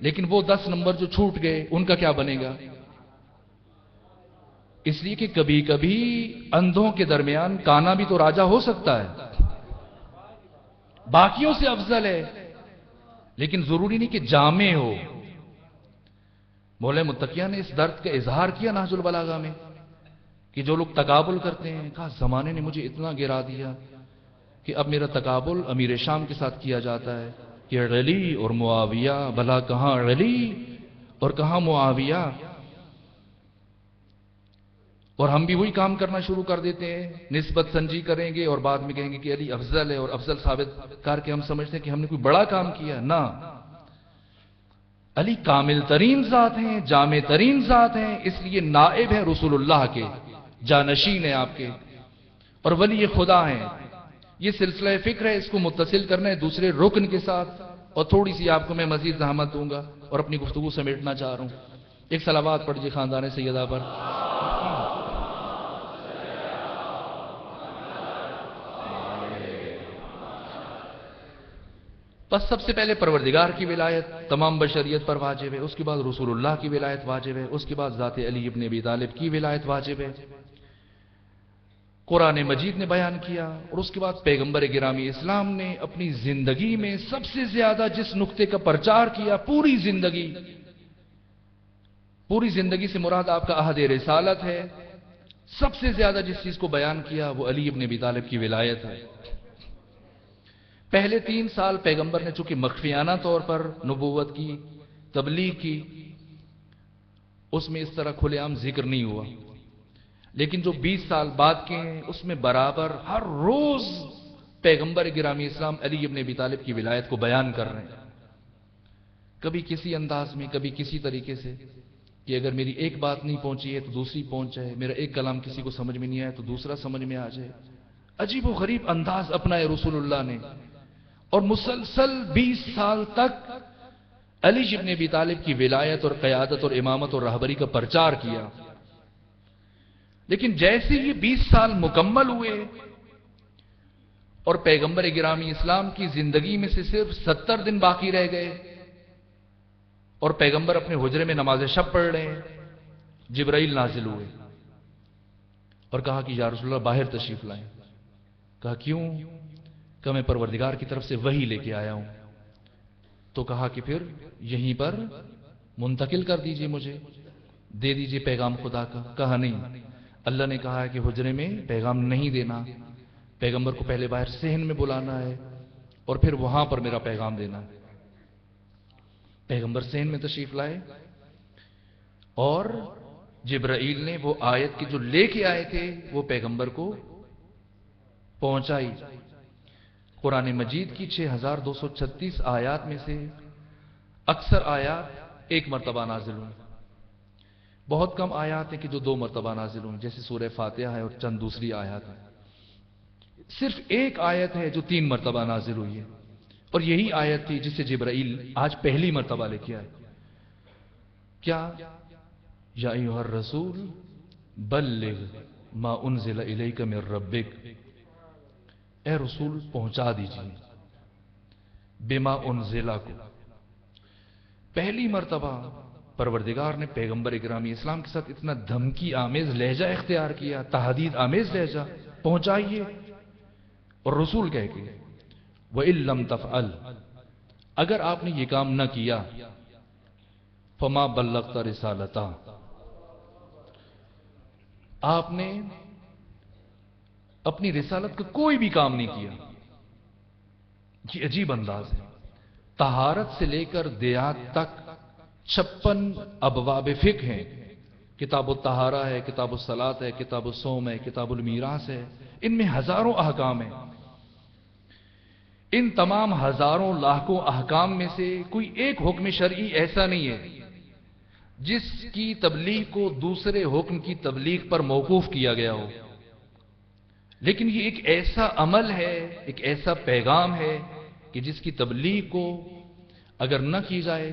لیکن وہ 10 نمبر جو چھوٹ گئے ان کا کیا بنے گا؟ اس لیے کہ کبھی کبھی اندھوں کے درمیان کانا بھی تو راجہ ہو سکتا ہے، باقیوں سے افضل ہے، لیکن ضروری نہیں کہ جامع ہو۔ مولا متقیہ نے اس درد کا اظہار کیا نہج البلاغہ میں کہ جو لوگ تقابل کرتے ہیں، کہا زمانے نے مجھے اتنا گرا دیا کہ اب میرا تقابل امیر شام کے ساتھ کیا جاتا ہے کہ علی اور معاویہ، بھلا کہاں علی اور کہاں معاویہ، اور ہم بھی وہی کام کرنا شروع کر دیتے ہیں، نسبت سنجی کریں گے اور بعد میں کہیں گے کہ علی افضل ہے، اور افضل ثابت کر کے ہم سمجھتے ہیں کہ ہم نے کوئی بڑا کام کیا۔ نہ، علی کامل ترین ذات ہیں، جامع ترین ذات ہیں، اس لیے نائب ہیں رسول اللہ کے، جانشین ہیں آپ کے، اور ولی خدا ہیں۔ یہ سلسلہ فکر ہے، اس کو متصل کرنا ہے دوسرے رکن کے ساتھ، اور تھوڑی سی آپ کو میں مزید زحمت دوں گا اور اپنی گفتگو سمیٹنا چاہ رہا ہوں۔ ایک صلوات پڑھ جی خاندان سیدہ پر۔ بس سب سے پہلے پروردگار کی ولایت تمام بشریت پر واجب ہے، اس کے بعد رسول اللہ کی ولایت واجب ہے، اس کے بعد ذات علی ابن ابی طالب کی ولایت واجب ہے۔ قرآن مجید نے بیان کیا، اور اس کے بعد پیغمبر گرامی اسلام نے اپنی زندگی میں سب سے زیادہ جس نقطے کا پرچار کیا، پوری زندگی سے مراد آپ کا عہد رسالت ہے، سب سے زیادہ جس چیز کو بیان کیا وہ علی ابن ابی طالب کی ولایت ہے۔ پہلے 3 سال پیغمبر نے چونکہ مخفیانہ طور پر نبوت کی تبلیغ کی، اس میں اس طرح کھلے عام ذکر نہیں ہوا، لیکن جو 20 سال بعد کے ہیں اس میں برابر ہر روز پیغمبر گرامی اسلام علی ابن ابی طالب کی ولایت کو بیان کر رہے ہیں، کبھی کسی انداز میں، کبھی کسی طریقے سے، کہ اگر میری ایک بات نہیں پہنچی ہے تو دوسری پہنچ جائے، میرا ایک کلام کسی کو سمجھ میں نہیں آیا تو دوسرا سمجھ میں آ جائے۔ عجیب و غریب انداز اپنائے رسول اللہ نے، اور مسلسل 20 سال تک علی ابن ابی طالب کی ولایت اور قیادت اور امامت اور رہبری کا پرچار کیا۔ لیکن جیسے یہ 20 سال مکمل ہوئے اور پیغمبر گرامی اسلام کی زندگی میں سے صرف 70 دن باقی رہ گئے اور پیغمبر اپنے حجرے میں نماز شب پڑھ رہے ہیں، جبرائیل نازل ہوئے اور کہا کہ یا رسول اللہ باہر تشریف لائیں۔ کہا کیوں؟ کہ میں پروردگار کی طرف سے وحی لے کے آیا ہوں۔ تو کہا کہ پھر یہیں پر منتقل کر دیجئے، مجھے دے دیجئے پیغام خدا کا۔ کہا نہیں، اللہ نے کہا ہے کہ حجرے میں پیغام نہیں دینا، پیغمبر کو پہلے باہر صحن میں بلانا ہے اور پھر وہاں پر میرا پیغام دینا ہے۔ پیغمبر صحن میں تشریف لائے اور جبرائیل نے وہ آیت کی جو لے کے آئے تھے وہ پیغمبر کو پہنچائی۔ قرآن مجید کی 6236 آیات میں سے اکثر آیات ایک مرتبہ نازل ہوئی، بہت کم آیات ہیں کہ جو 2 مرتبہ نازل ہوئی، جیسے سورہ فاتحہ ہے اور چند دوسری آیات ہیں۔ صرف ایک آیت ہے جو 3 مرتبہ نازل ہوئی ہے، اور یہی آیت تھی جسے جبرائیل آج پہلی مرتبہ لے کے آئے۔ کیا؟ یا ایھا الرسول بلغ ما انزل الیک من ربک، اے رسول پہنچا دیجیے بما انزل کو۔ پہلی مرتبہ پروردگار نے پیغمبر اکرامی اسلام کے ساتھ اتنا دھمکی آمیز لہجہ اختیار کیا، تہدید آمیز لہجہ، پہنچائیے، اور رسول کہہ کے وَإِن لَّمْ تَفْعَلْ، اگر آپ نے یہ کام نہ کیا فَمَا بَلَّغْتَ رِسَالَتَهُ، آپ نے اپنی رسالت کا کوئی بھی کام نہیں کیا۔ یہ عجیب انداز ہے۔ طہارت سے لے کر دیات تک 56 ابواب فقہ ہیں، کتاب الطہارہ ہے، کتاب الصلاۃ ہے، کتاب الصوم ہے، کتاب المیراث ہے، ان میں ہزاروں احکام ہیں۔ ان تمام ہزاروں لاکھوں احکام میں سے کوئی ایک حکم شرعی ایسا نہیں ہے جس کی تبلیغ کو دوسرے حکم کی تبلیغ پر موقوف کیا گیا ہو، لیکن یہ ایک ایسا عمل ہے، ایک ایسا پیغام ہے کہ جس کی تبلیغ کو اگر نہ کی جائے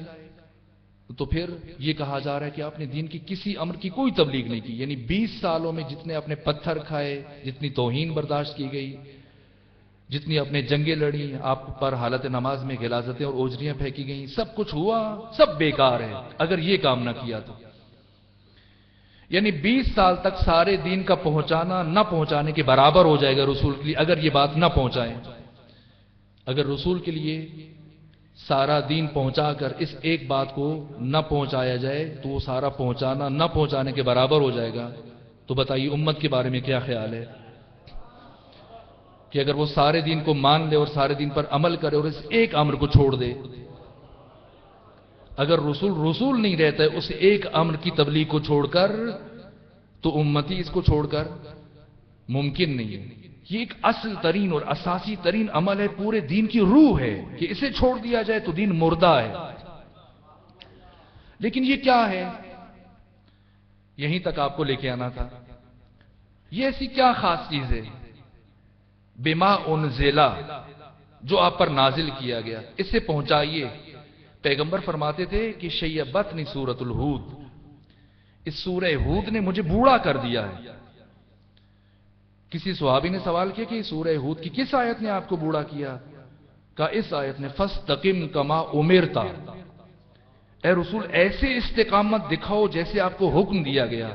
تو پھر یہ کہا جا رہا ہے کہ آپ نے دین کی کسی امر کی کوئی تبلیغ نہیں کی۔ یعنی 20 سالوں میں جتنے اپنے پتھر کھائے، جتنی توہین برداشت کی گئی، جتنی اپنے جنگیں لڑی، آپ پر حالت نماز میں غلاظتیں اور اوجریاں پھینکی گئیں، سب کچھ ہوا، سب بیکار ہے اگر یہ کام نہ کیا تو۔ یعنی 20 سال تک سارے دین کا پہنچانا نہ پہنچانے کے برابر ہو جائے گا رسول کے لیے، اگر یہ بات نہ پہنچائیں۔ اگر رسول کے لیے سارا دین پہنچا کر اس ایک بات کو نہ پہنچایا جائے تو وہ سارا پہنچانا نہ پہنچانے کے برابر ہو جائے گا۔ تو بتائیے امت کے بارے میں کیا خیال ہے کہ اگر وہ سارے دین کو مان لے اور سارے دین پر عمل کرے اور اس ایک امر کو چھوڑ دے؟ اگر رسول نہیں رہتا ہے اس ایک امر کی تبلیغ کو چھوڑ کر، تو امتی اس کو چھوڑ کر ممکن نہیں ہے۔ یہ ایک اصل ترین اور اساسی ترین عمل ہے، پورے دین کی روح ہے کہ اسے چھوڑ دیا جائے تو دین مردہ ہے۔ لیکن یہ کیا ہے؟ یہیں تک آپ کو لے کے آنا تھا۔ یہ ایسی کیا خاص چیز ہے؟ بما انزلہ، جو آپ پر نازل کیا گیا، اسے پہنچائیے۔ پیغمبر فرماتے تھے کہ شیبتنی سورۃ الہود، اس سورہ ہود نے مجھے بوڑھا کر دیا ہے۔ کسی صحابی نے سوال کیا کہ سورہ ہود کی کس آیت نے آپ کو بوڑھا کیا؟ کہا اس آیت نے، فاستقم کما امرتا، اے رسول ایسے استقامت دکھاؤ جیسے آپ کو حکم دیا گیا۔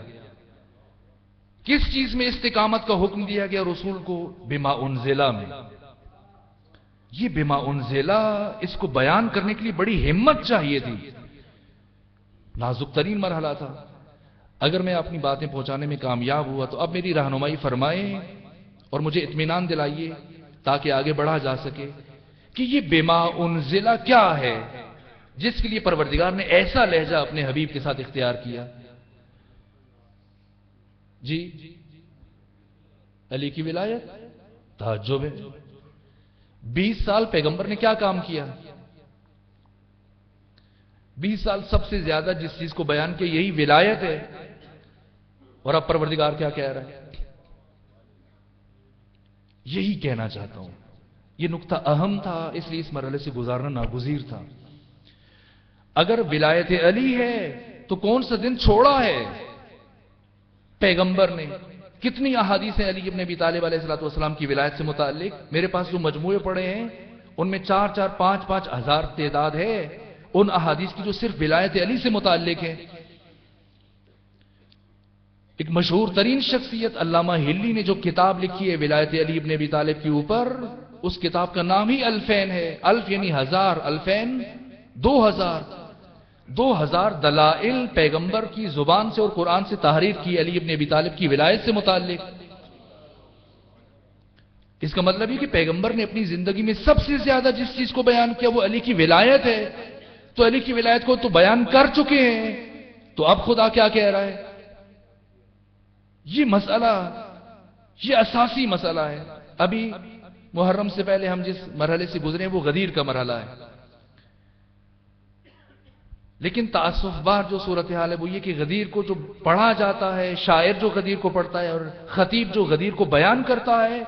کس چیز میں استقامت کا حکم دیا گیا رسول کو؟ بما انزلہ میں۔ یہ بما انزلہ، اس کو بیان کرنے کے لیے بڑی ہمت چاہیے تھی، نازک ترین مرحلہ تھا۔ اگر میں اپنی باتیں پہنچانے میں کامیاب ہوا تو اب میری رہنمائی فرمائیں اور مجھے اطمینان دلائیے تاکہ آگے بڑھا جا سکے کہ یہ بما انزلہ کیا ہے جس کے لیے پروردگار نے ایسا لہجہ اپنے حبیب کے ساتھ اختیار کیا۔ جی علی کی ولایت تعجب ہے۔ 20 سال پیغمبر نے کیا کام کیا؟ 20 سال سب سے زیادہ جس چیز کو بیان کیا یہی ولایت ہے، اور اب پروردگار کیا کہہ رہا ہے؟ یہی کہنا چاہتا ہوں، یہ نقطہ اہم تھا، اس لیے اس مرحلے سے گزارنا ناگزیر تھا۔ اگر ولایت علی ہے تو کون سا دن چھوڑا ہے پیغمبر نے؟ کتنی احادیث ہیں علی ابن ابی طالب علیہ السلام کی ولایت سے متعلق؟ میرے پاس جو مجموعے پڑے ہیں ان میں 4,000 5,000 5,000 تعداد ہے ان احادیث کی جو صرف ولایت علی سے متعلق ہے۔ ایک مشہور ترین شخصیت علامہ ہلی نے جو کتاب لکھی ہے ولایت علی ابن ابی طالب کے اوپر، اس کتاب کا نام ہی الفین ہے۔ الف یعنی ہزار، الفین 2000 دلائل پیغمبر کی زبان سے اور قرآن سے تحریر کی علی ابن ابی طالب کی ولایت سے متعلق۔ اس کا مطلب یہ کہ پیغمبر نے اپنی زندگی میں سب سے زیادہ جس چیز کو بیان کیا وہ علی کی ولایت ہے، تو علی کی ولایت کو تو بیان کر چکے ہیں، تو اب خدا کیا کہہ رہا ہے؟ یہ مسئلہ، یہ اساسی مسئلہ ہے۔ ابھی محرم سے پہلے ہم جس مرحلے سے گزرے ہیں وہ غدیر کا مرحلہ ہے، لیکن تاسف بار جو صورتحال ہے وہ یہ کہ غدیر کو جو پڑھا جاتا ہے، شاعر جو غدیر کو پڑھتا ہے اور خطیب جو غدیر کو بیان کرتا ہے،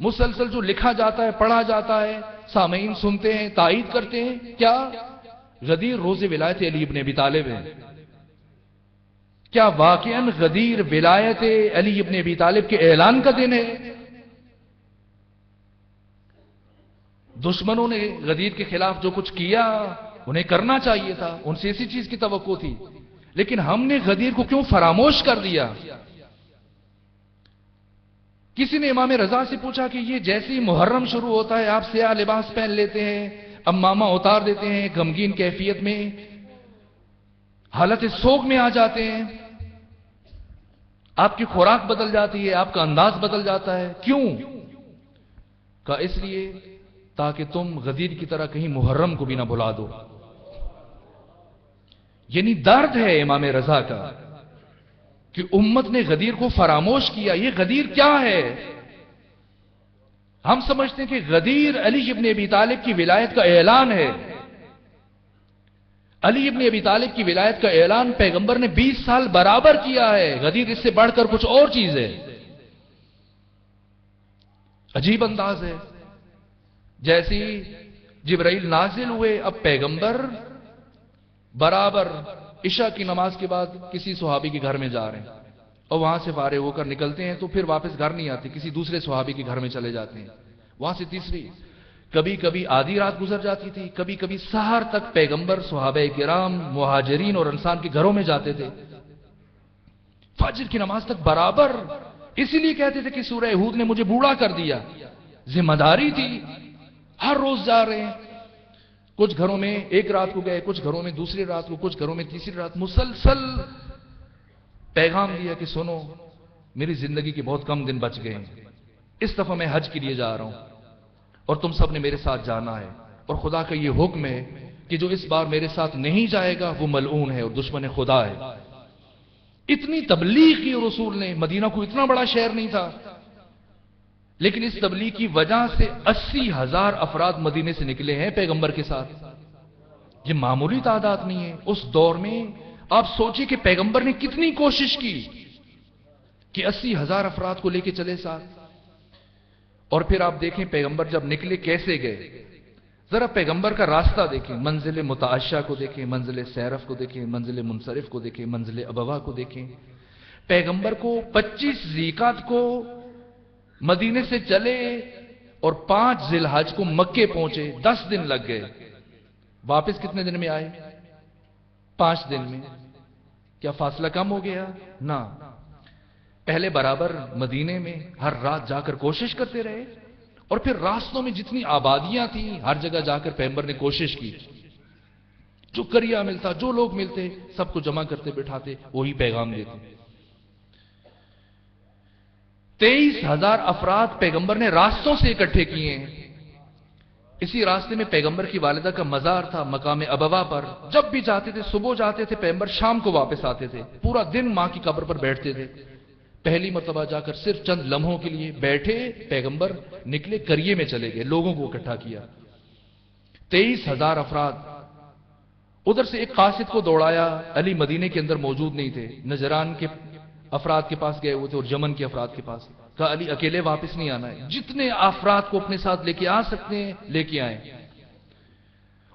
مسلسل جو لکھا جاتا ہے، پڑھا جاتا ہے، سامعین سنتے ہیں، تائید کرتے ہیں، کیا غدیر روز ولایت علی ابن ابی طالب ہے؟ کیا واقعاً غدیر ولایت علی ابن ابی طالب کے اعلان کا دن ہے؟ دشمنوں نے غدیر کے خلاف جو کچھ کیا انہیں کرنا چاہیے تھا، ان سے اسی چیز کی توقع تھی، لیکن ہم نے غدیر کو کیوں فراموش کر دیا؟ کسی نے امام رضا سے پوچھا کہ یہ جیسے ہی محرم شروع ہوتا ہے آپ سیاہ لباس پہن لیتے ہیں، امامہ اتار دیتے ہیں، غمگین کیفیت میں حالت سوگ میں آ جاتے ہیں، آپ کی خوراک بدل جاتی ہے، آپ کا انداز بدل جاتا ہے، کیوں؟ کہا اس لیے تاکہ تم غدیر کی طرح کہیں محرم کو بھی نہ بھلا دو۔ یعنی درد ہے امام رضا کا کہ امت نے غدیر کو فراموش کیا۔ یہ غدیر کیا ہے؟ ہم سمجھتے ہیں کہ غدیر علی ابن ابی طالب کی ولایت کا اعلان ہے۔ علی ابن ابی طالب کی ولایت کا اعلان پیغمبر نے 20 سال برابر کیا ہے، غدیر اس سے بڑھ کر کچھ اور چیز ہے۔ عجیب انداز ہے، جیسی جبرائیل نازل ہوئے، اب پیغمبر برابر عشاء کی نماز کے بعد کسی صحابی کے گھر میں جا رہے ہیں اور وہاں سے فارغ ہو کر نکلتے ہیں تو پھر واپس گھر نہیں آتے، کسی دوسرے صحابی کے گھر میں چلے جاتے ہیں، وہاں سے تیسری، کبھی کبھی آدھی رات گزر جاتی تھی، کبھی کبھی سحر تک پیغمبر صحابہ کرام مہاجرین اور انصار کے گھروں میں جاتے تھے۔ فجر کی نماز تک برابر. اسی لیے کہتے تھے کہ سورہ ہود نے مجھے بوڑھا کر دیا. ذمہ داری تھی, ہر روز جا رہے ہیں. کچھ گھروں میں ایک رات کو گئے, کچھ گھروں میں دوسری رات کو, کچھ گھروں میں تیسری رات. مسلسل پیغام دیا کہ سنو, میری زندگی کے بہت کم دن بچ گئے ہیں, اس دفعہ میں حج کے لیے جا رہا ہوں اور تم سب نے میرے ساتھ جانا ہے, اور خدا کا یہ حکم ہے کہ جو اس بار میرے ساتھ نہیں جائے گا وہ ملعون ہے اور دشمن خدا ہے. اتنی تبلیغ کی رسول نے. مدینہ کو اتنا بڑا شہر نہیں تھا, لیکن اس تبلیغ کی وجہ سے 80,000 افراد مدینے سے نکلے ہیں پیغمبر کے ساتھ. یہ معمولی تعداد نہیں ہے. اس دور میں آپ سوچیں کہ پیغمبر نے کتنی کوشش کی کہ 80,000 افراد کو لے کے چلے ساتھ. اور پھر آپ دیکھیں پیغمبر جب نکلے کیسے گئے. ذرا پیغمبر کا راستہ دیکھیں, منزل متعشہ کو دیکھیں, منزل سیرف کو دیکھیں, منزل منصرف کو دیکھیں, منزل ابوا کو دیکھیں. پیغمبر کو 25 ذیقعت کو مدینے سے چلے اور 5 ذی الحج کو مکے پہنچے. 10 دن لگ گئے. واپس کتنے دن میں آئے؟ 5 دن میں. کیا فاصلہ کم ہو گیا؟ نہ. پہلے برابر مدینے میں ہر رات جا کر کوشش کرتے رہے, اور پھر راستوں میں جتنی آبادیاں تھیں ہر جگہ جا کر پیغمبر نے کوشش کی. جو کریا ملتا, جو لوگ ملتے, سب کو جمع کرتے بٹھاتے, وہی پیغام دیتے. 23,000 افراد پیغمبر نے راستوں سے اکٹھے کیے ہیں. اسی راستے میں پیغمبر کی والدہ کا مزار تھا مقام ابوا پر. جب بھی جاتے تھے, صبح جاتے تھے پیغمبر, شام کو واپس آتے تھے. پورا دن ماں کی قبر پر بیٹھتے تھے. پہلی مرتبہ جا کر صرف چند لمحوں کے لیے بیٹھے, پیغمبر نکلے, کریے میں چلے گئے, لوگوں کو اکٹھا کیا. 23,000 افراد. ادھر سے ایک قاصد کو دوڑایا. علی مدینے کے اندر موجود نہیں تھے, نجران کے افراد کے پاس گئے ہوئے تھے اور یمن کے افراد کے پاس. کہا علی اکیلے واپس نہیں آنا ہے, جتنے افراد کو اپنے ساتھ لے کے آ سکتے ہیں لے کے آئیں.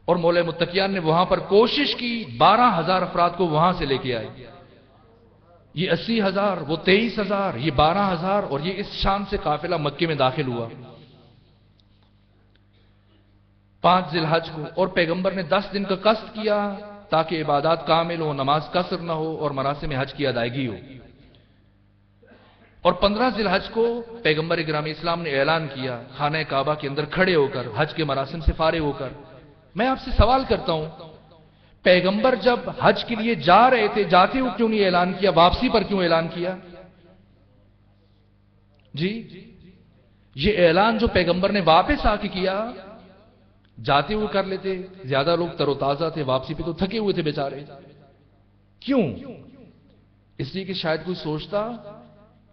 اور مولا متقیان نے وہاں پر کوشش کی, 12,000 افراد کو وہاں سے لے کے آئے. یہ 80,000, وہ 23,000, یہ 12,000, اور یہ اس شان سے قافلہ مکے میں داخل ہوا 5 ذی الحج کو. اور پیغمبر نے 10 دن کا قصد کیا تاکہ عبادات کامل ہو, نماز قصر نہ ہو اور مراسم حج کی ادائیگی ہو. اور 15 ذی الحج کو پیغمبر گرامی اسلام نے اعلان کیا خانہ کعبہ کے اندر کھڑے ہو کر, حج کے مراسم سے فارغ ہو کر. میں آپ سے سوال کرتا ہوں, پیغمبر جب حج کے لیے جا رہے تھے, جاتے ہوئے کیوں نہیں اعلان کیا, واپسی پر کیوں اعلان کیا؟ جی, یہ اعلان جو پیغمبر نے واپس آ کے کیا, جاتے ہوئے کر لیتے, زیادہ لوگ تر و تازہ تھے, واپسی پہ تو تھکے ہوئے تھے بیچارے. کیوں؟ اس لیے کہ شاید کوئی سوچتا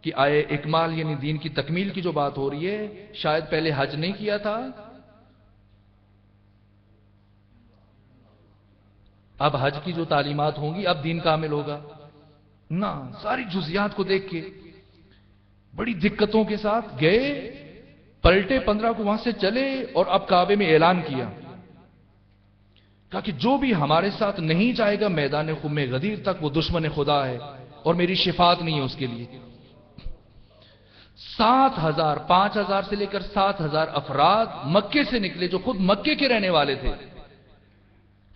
کہ آئے اکمال یعنی دین کی تکمیل کی جو بات ہو رہی ہے, شاید پہلے حج نہیں کیا تھا, اب حج کی جو تعلیمات ہوں گی اب دین کامل ہوگا. نہ, ساری جزیات کو دیکھ کے بڑی دقتوں کے ساتھ گئے, پلٹے, 15 کو وہاں سے چلے, اور اب کعبے میں اعلان کیا کہا کہ جو بھی ہمارے ساتھ نہیں جائے گا میدان خم غدیر تک وہ دشمن خدا ہے اور میری شفاعت نہیں ہے اس کے لیے. 7,000, 5,000 سے لے کر 7,000 افراد مکے سے نکلے جو خود مکے کے رہنے والے تھے.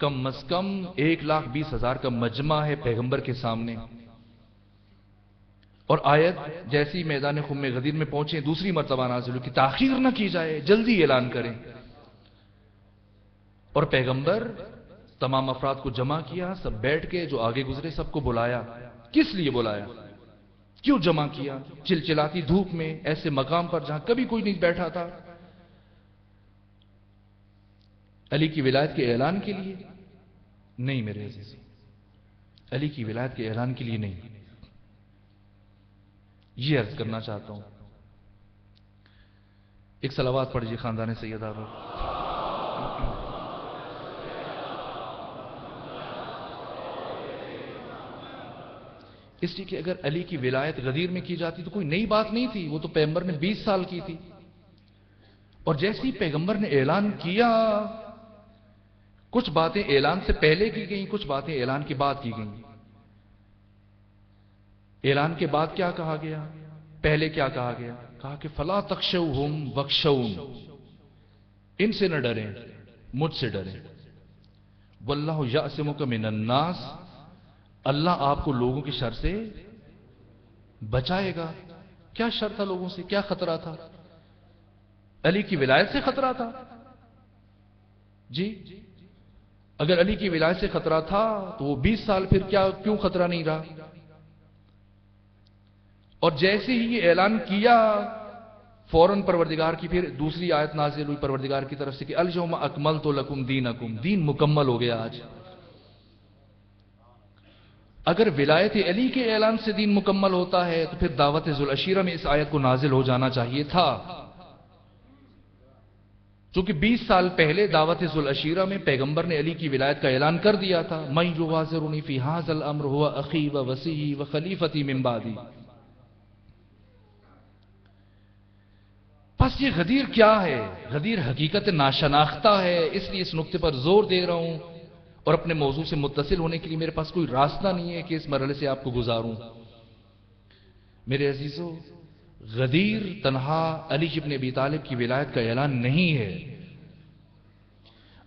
کم از کم 1,20,000 کا مجمع ہے پیغمبر کے سامنے. اور آیت جیسی میدان خم غدیر میں پہنچے, دوسری مرتبہ نازل ہوئی کہ تاخیر نہ کی جائے, جلدی اعلان کریں. اور پیغمبر تمام افراد کو جمع کیا, سب بیٹھ کے, جو آگے گزرے سب کو بلایا. کس لیے بلایا, کیوں جمع کیا؟ چلچلاتی دھوپ میں ایسے مقام پر جہاں کبھی کوئی نہیں بیٹھا تھا, علی کی ولایت کے اعلان کے لیے نہیں میرے عزیز, علی کی ولایت کے اعلان کے لیے نہیں. یہ عرض کرنا چاہتا ہوں. ایک صلوات پڑھیے خاندان سیدہ پر. اس لیے کہ اگر علی کی ولایت غدیر میں کی جاتی تو کوئی نئی بات نہیں تھی, وہ تو پیغمبر نے 20 سال کی تھی. اور جیسے ہی پیغمبر نے اعلان کیا, کچھ باتیں اعلان سے پہلے کی گئیں, کچھ باتیں اعلان کے بعد کی گئیں. اعلان کے بعد کیا کہا گیا, پہلے کیا کہا گیا؟ کہا کہ فلا تخشوہم وخشون, ان سے نہ ڈریں, مجھ سے ڈریں. واللہ یعصمک من الناس, اللہ آپ کو لوگوں کی شر سے بچائے گا؟ کیا شر تھا لوگوں سے؟ کیا خطرہ تھا؟ علی کی ولایت سے خطرہ تھا جی؟ اگر علی کی ولایت سے خطرہ تھا تو وہ 20 سال پھر کیوں خطرہ نہیں رہا؟ اور جیسے ہی یہ اعلان کیا فوراً پروردگار کی پھر دوسری آیت نازل ہوئی پروردگار کی طرف سے کہ الیوم اکملت لکم دینکم، دین مکمل ہو گیا آج۔ اگر ولایت علی کے اعلان سے دین مکمل ہوتا ہے تو پھر دعوت ذوالعشیرہ میں اس آیت کو نازل ہو جانا چاہیے تھا، چونکہ 20 سال پہلے دعوت ذوالعشیرہ میں پیغمبر نے علی کی ولایت کا اعلان کر دیا تھا، من یوازرنی فی ھذا الامر هو اخی و وصیی و خلیفتی من بعدی۔ پس یہ غدیر کیا ہے؟ غدیر حقیقت ناشناختہ ہے، اس لیے اس نقطے پر زور دے رہا ہوں، اور اپنے موضوع سے متصل ہونے کے لیے میرے پاس کوئی راستہ نہیں ہے کہ اس مرحلے سے آپ کو گزاروں۔ میرے عزیزو، غدیر تنہا علی بن ابی طالب کی ولایت کا اعلان نہیں ہے۔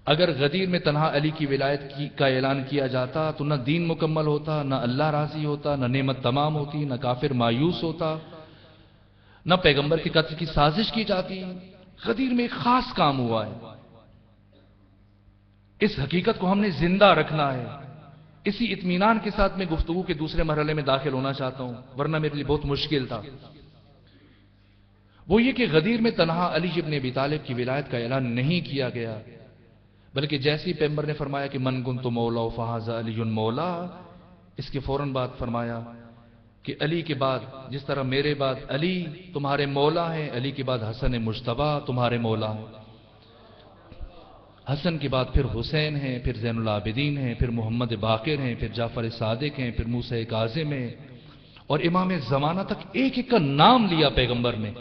اگر غدیر میں تنہا علی کی ولایت کا اعلان کیا جاتا تو نہ دین مکمل ہوتا، نہ اللہ راضی ہوتا، نہ نعمت تمام ہوتی، نہ کافر مایوس ہوتا، نہ پیغمبر کے قتل کی سازش کی جاتی۔ غدیر میں ایک خاص کام ہوا ہے، اس حقیقت کو ہم نے زندہ رکھنا ہے۔ اسی اطمینان کے ساتھ میں گفتگو کے دوسرے مرحلے میں داخل ہونا چاہتا ہوں، ورنہ میرے لیے بہت مشکل تھا۔ وہ یہ کہ غدیر میں تنہا علی بن ابی طالب کی ولایت کا اعلان نہیں کیا گیا، بلکہ جیسے پیغمبر نے فرمایا کہ من کنت مولا فھذا علی مولا، اس کے فوراً بعد فرمایا کہ علی کے بعد جس طرح میرے بعد علی تمہارے مولا ہیں، علی کے بعد حسن مجتبیٰ تمہارے مولا ہیں، حسن کے بعد پھر حسین ہیں، پھر زین العابدین ہیں، پھر محمد باقر ہیں، پھر جعفر صادق ہیں، پھر موسیٰ کاظم ہیں، اور امام زمانہ تک ایک ایک کا نام لیا پیغمبر نے۔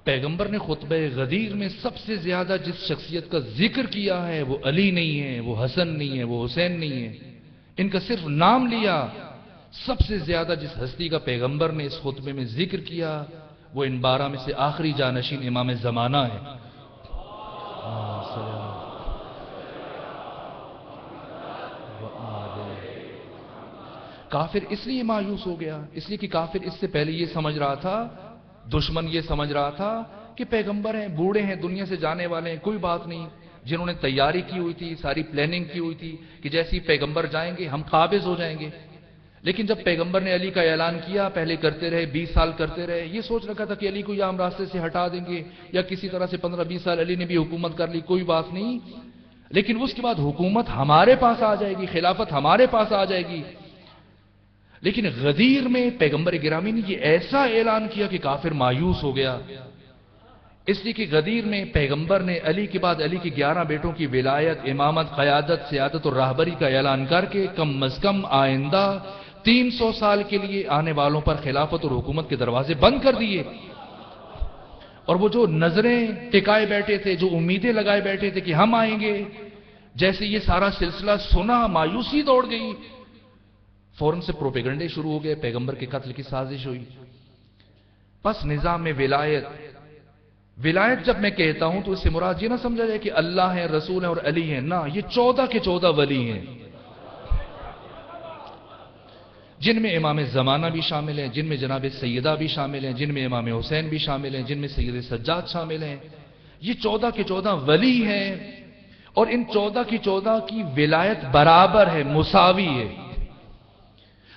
پیغمبر نے خطبہ غدیر میں سب سے زیادہ جس شخصیت کا ذکر کیا ہے وہ علی نہیں ہے، وہ حسن نہیں ہے، وہ حسین نہیں ہے، ان کا صرف نام لیا۔ سب سے زیادہ جس ہستی کا پیغمبر نے اس خطبے میں ذکر کیا وہ ان 12 میں سے آخری جانشین امام زمانہ ہے۔ کافر اس لیے مایوس ہو گیا، اس لیے کہ کافر اس سے پہلے یہ سمجھ رہا تھا، دشمن یہ سمجھ رہا تھا کہ پیغمبر ہیں، بوڑھے ہیں، دنیا سے جانے والے ہیں، کوئی بات نہیں۔ جنہوں نے تیاری کی ہوئی تھی، ساری پلاننگ کی ہوئی تھی کہ جیسے ہی پیغمبر جائیں گے ہم قابض ہو جائیں گے، لیکن جب پیغمبر نے علی کا اعلان کیا پہلے کرتے رہے، 20 سال کرتے رہے، یہ سوچ رکھا تھا کہ علی کو یا ہم راستے سے ہٹا دیں گے یا کسی طرح سے 15-20 سال علی نے بھی حکومت کر لی، کوئی بات نہیں، لیکن اس کے بعد حکومت ہمارے پاس آ جائے گی، خلافت ہمارے پاس آ جائے گی۔ لیکن غدیر میں پیغمبر گرامی نے یہ ایسا اعلان کیا کہ کافر مایوس ہو گیا، اس لیے کہ غدیر میں پیغمبر نے علی کے بعد علی کے 11 بیٹوں کی ولایت، امامت، قیادت، سیادت اور راہبری کا اعلان کر کے کم از کم آئندہ 300 سال کے لیے آنے والوں پر خلافت اور حکومت کے دروازے بند کر دیے۔ اور وہ جو نظریں ٹکائے بیٹھے تھے، جو امیدیں لگائے بیٹھے تھے کہ ہم آئیں گے، جیسے یہ سارا سلسلہ سنا مایوسی دوڑ گئی، فوراً سے پروپیگنڈے شروع ہو گئے، پیغمبر کے قتل کی سازش ہوئی۔ پس نظام میں ولایت جب میں کہتا ہوں تو اس سے مراد یہ نہ سمجھا جائے کہ اللہ ہے، رسول ہیں اور علی ہیں، نہ، یہ 14 کے 14 ولی ہیں، جن میں امام زمانہ بھی شامل ہیں، جن میں جناب سیدہ بھی شامل ہیں، جن میں امام حسین بھی شامل ہیں، جن میں سید سجاد شامل ہیں۔ یہ 14 کے 14 ولی ہیں، اور ان 14 کی 14 کی ولایت برابر ہے، مساوی ہے۔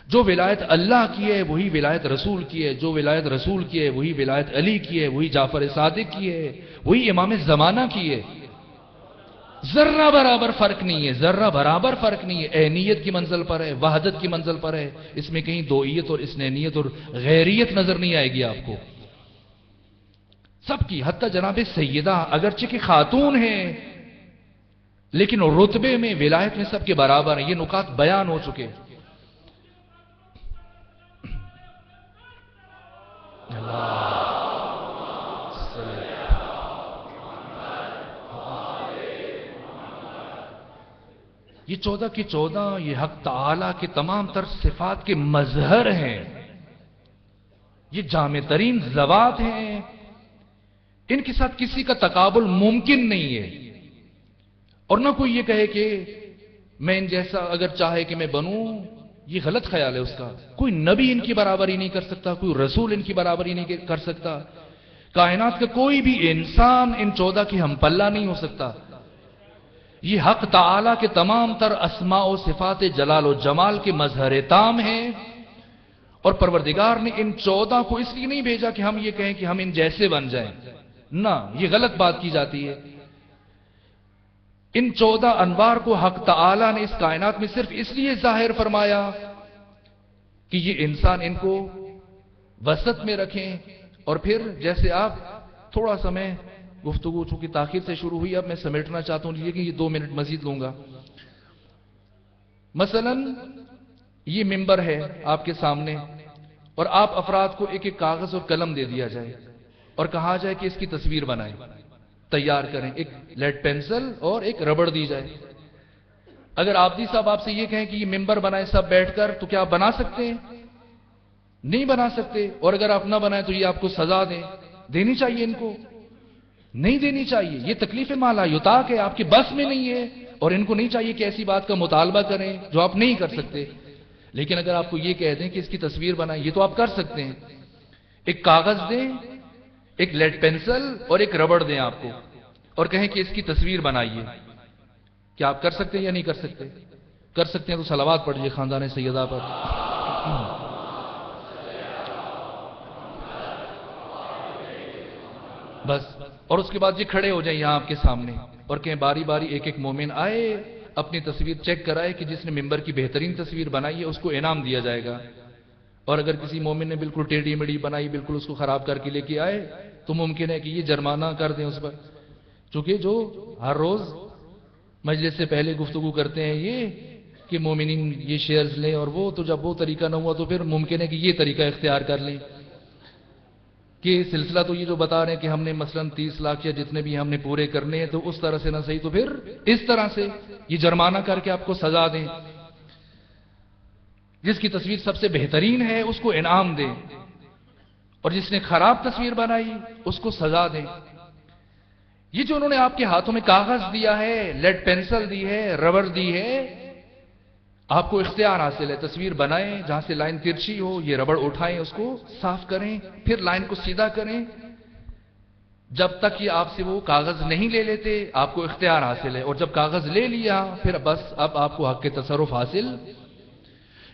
جو ولایت اللہ کی ہے وہی ولایت رسول کی ہے، جو ولایت رسول کی ہے وہی ولایت علی کی ہے، وہی جعفر صادق کی ہے، وہی امام زمانہ کی ہے۔ ذرہ برابر فرق نہیں ہے، ذرہ برابر فرق نہیں ہے، عینیت کی منزل پر ہے، وحدت کی منزل پر ہے، اس میں کہیں دوئیت اور اسنینیت اور غیریت نظر نہیں آئے گی آپ کو، سب کی۔ حتی جناب سیدہ اگرچہ کہ خاتون ہیں لیکن رتبے میں ولایت میں سب کے برابر ہیں، یہ نکات بیان ہو چکے۔ یہ 14 کی 14 یہ حق تعالی کے تمام تر صفات کے مظہر ہیں، یہ جامع ترین ذوات ہیں، ان کے ساتھ کسی کا تقابل ممکن نہیں ہے، اور نہ کوئی یہ کہے کہ میں ان جیسا اگر چاہے کہ میں بنوں، یہ غلط خیال ہے اس کا۔ کوئی نبی ان کی برابری نہیں کر سکتا، کوئی رسول ان کی برابری نہیں کر سکتا، کائنات کا کوئی بھی انسان ان 14 کی ہم پلہ نہیں ہو سکتا۔ یہ حق تعالی کے تمام تر اسماء و صفات جلال و جمال کے مظہر تام ہیں، اور پروردگار نے ان 14 کو اس لیے نہیں بھیجا کہ ہم یہ کہیں کہ ہم ان جیسے بن جائیں، نہ، یہ غلط بات کی جاتی ہے۔ ان 14 انوار کو حق تعالی نے اس کائنات میں صرف اس لیے ظاہر فرمایا کہ یہ انسان ان کو وسط میں رکھیں، اور پھر جیسے آپ تھوڑا سا میں گفتگو چونکہ تاخیر سے شروع ہوئی، اب میں سمیٹنا چاہتا ہوں، لیکن یہ 2 منٹ مزید لوں گا۔ مثلا یہ ممبر ہے آپ کے سامنے، اور آپ افراد کو ایک ایک کاغذ اور قلم دے دیا جائے اور کہا جائے کہ اس کی تصویر بنائیں، تیار کریں، ایک لیڈ پینسل اور ایک ربڑ دی جائے۔ اگر آبدی صاحب آپ سے یہ کہیں کہ یہ ممبر بنائیں سب بیٹھ کر، تو کیا آپ بنا سکتے ہیں؟ نہیں بنا سکتے۔ اور اگر آپ نہ بنائیں تو یہ آپ کو سزا دینی چاہیے، ان کو نہیں دینی چاہیے۔ یہ تکلیف ما لا یطاق ہے، آپ کے بس میں نہیں ہے، اور ان کو نہیں چاہیے کہ ایسی بات کا مطالبہ کریں جو آپ نہیں کر سکتے۔ لیکن اگر آپ کو یہ کہہ دیں کہ اس کی تصویر بنائیں، یہ تو آپ کر سکتے ہیں۔ ایک کاغذ دیں، ایک لیڈ پینسل اور ایک ربڑ دیں آپ کو، اور کہیں کہ اس کی تصویر بنائیے، کیا آپ کر سکتے ہیں یا نہیں کر سکتے؟ کر سکتے ہیں تو صلوات پڑھیے خاندان سیدہ پر۔ بس، اور اس کے بعد یہ کھڑے ہو جائیں یہاں آپ کے سامنے اور کہیں باری باری ایک ایک مومن آئے، اپنی تصویر چیک کرائے کہ جس نے ممبر کی بہترین تصویر بنائی ہے اس کو انعام دیا جائے گا، اور اگر کسی مومن نے بالکل ٹیڑھی میڑھی بنائی، بالکل اس کو خراب کر کے لے کے آئے، تو ممکن ہے کہ یہ جرمانہ کر دیں اس پر، چونکہ جو ہر روز مجلس سے پہلے گفتگو کرتے ہیں یہ کہ مومنین یہ شیئرز لیں، اور وہ تو جب وہ طریقہ نہ ہوا تو پھر ممکن ہے کہ یہ طریقہ اختیار کر لیں کہ سلسلہ تو یہ جو بتا رہے ہیں کہ ہم نے مثلا 30 لاکھ یا جتنے بھی ہم نے پورے کرنے ہیں، تو اس طرح سے نہ صحیح تو پھر اس طرح سے یہ جرمانہ کر کے آپ کو سزا دیں۔ جس کی تصویر سب سے بہترین ہے اس کو انعام دیں، اور جس نے خراب تصویر بنائی اس کو سزا دیں۔ یہ جو انہوں نے آپ کے ہاتھوں میں کاغذ دیا ہے، لیڈ پینسل دی ہے، ربڑ دی ہے، آپ کو اختیار حاصل ہے، تصویر بنائیں، جہاں سے لائن ترچھی ہو یہ ربڑ اٹھائیں، اس کو صاف کریں، پھر لائن کو سیدھا کریں، جب تک یہ آپ سے وہ کاغذ نہیں لے لیتے آپ کو اختیار حاصل ہے، اور جب کاغذ لے لیا پھر بس اب آپ کو حق کے تصرف حاصل۔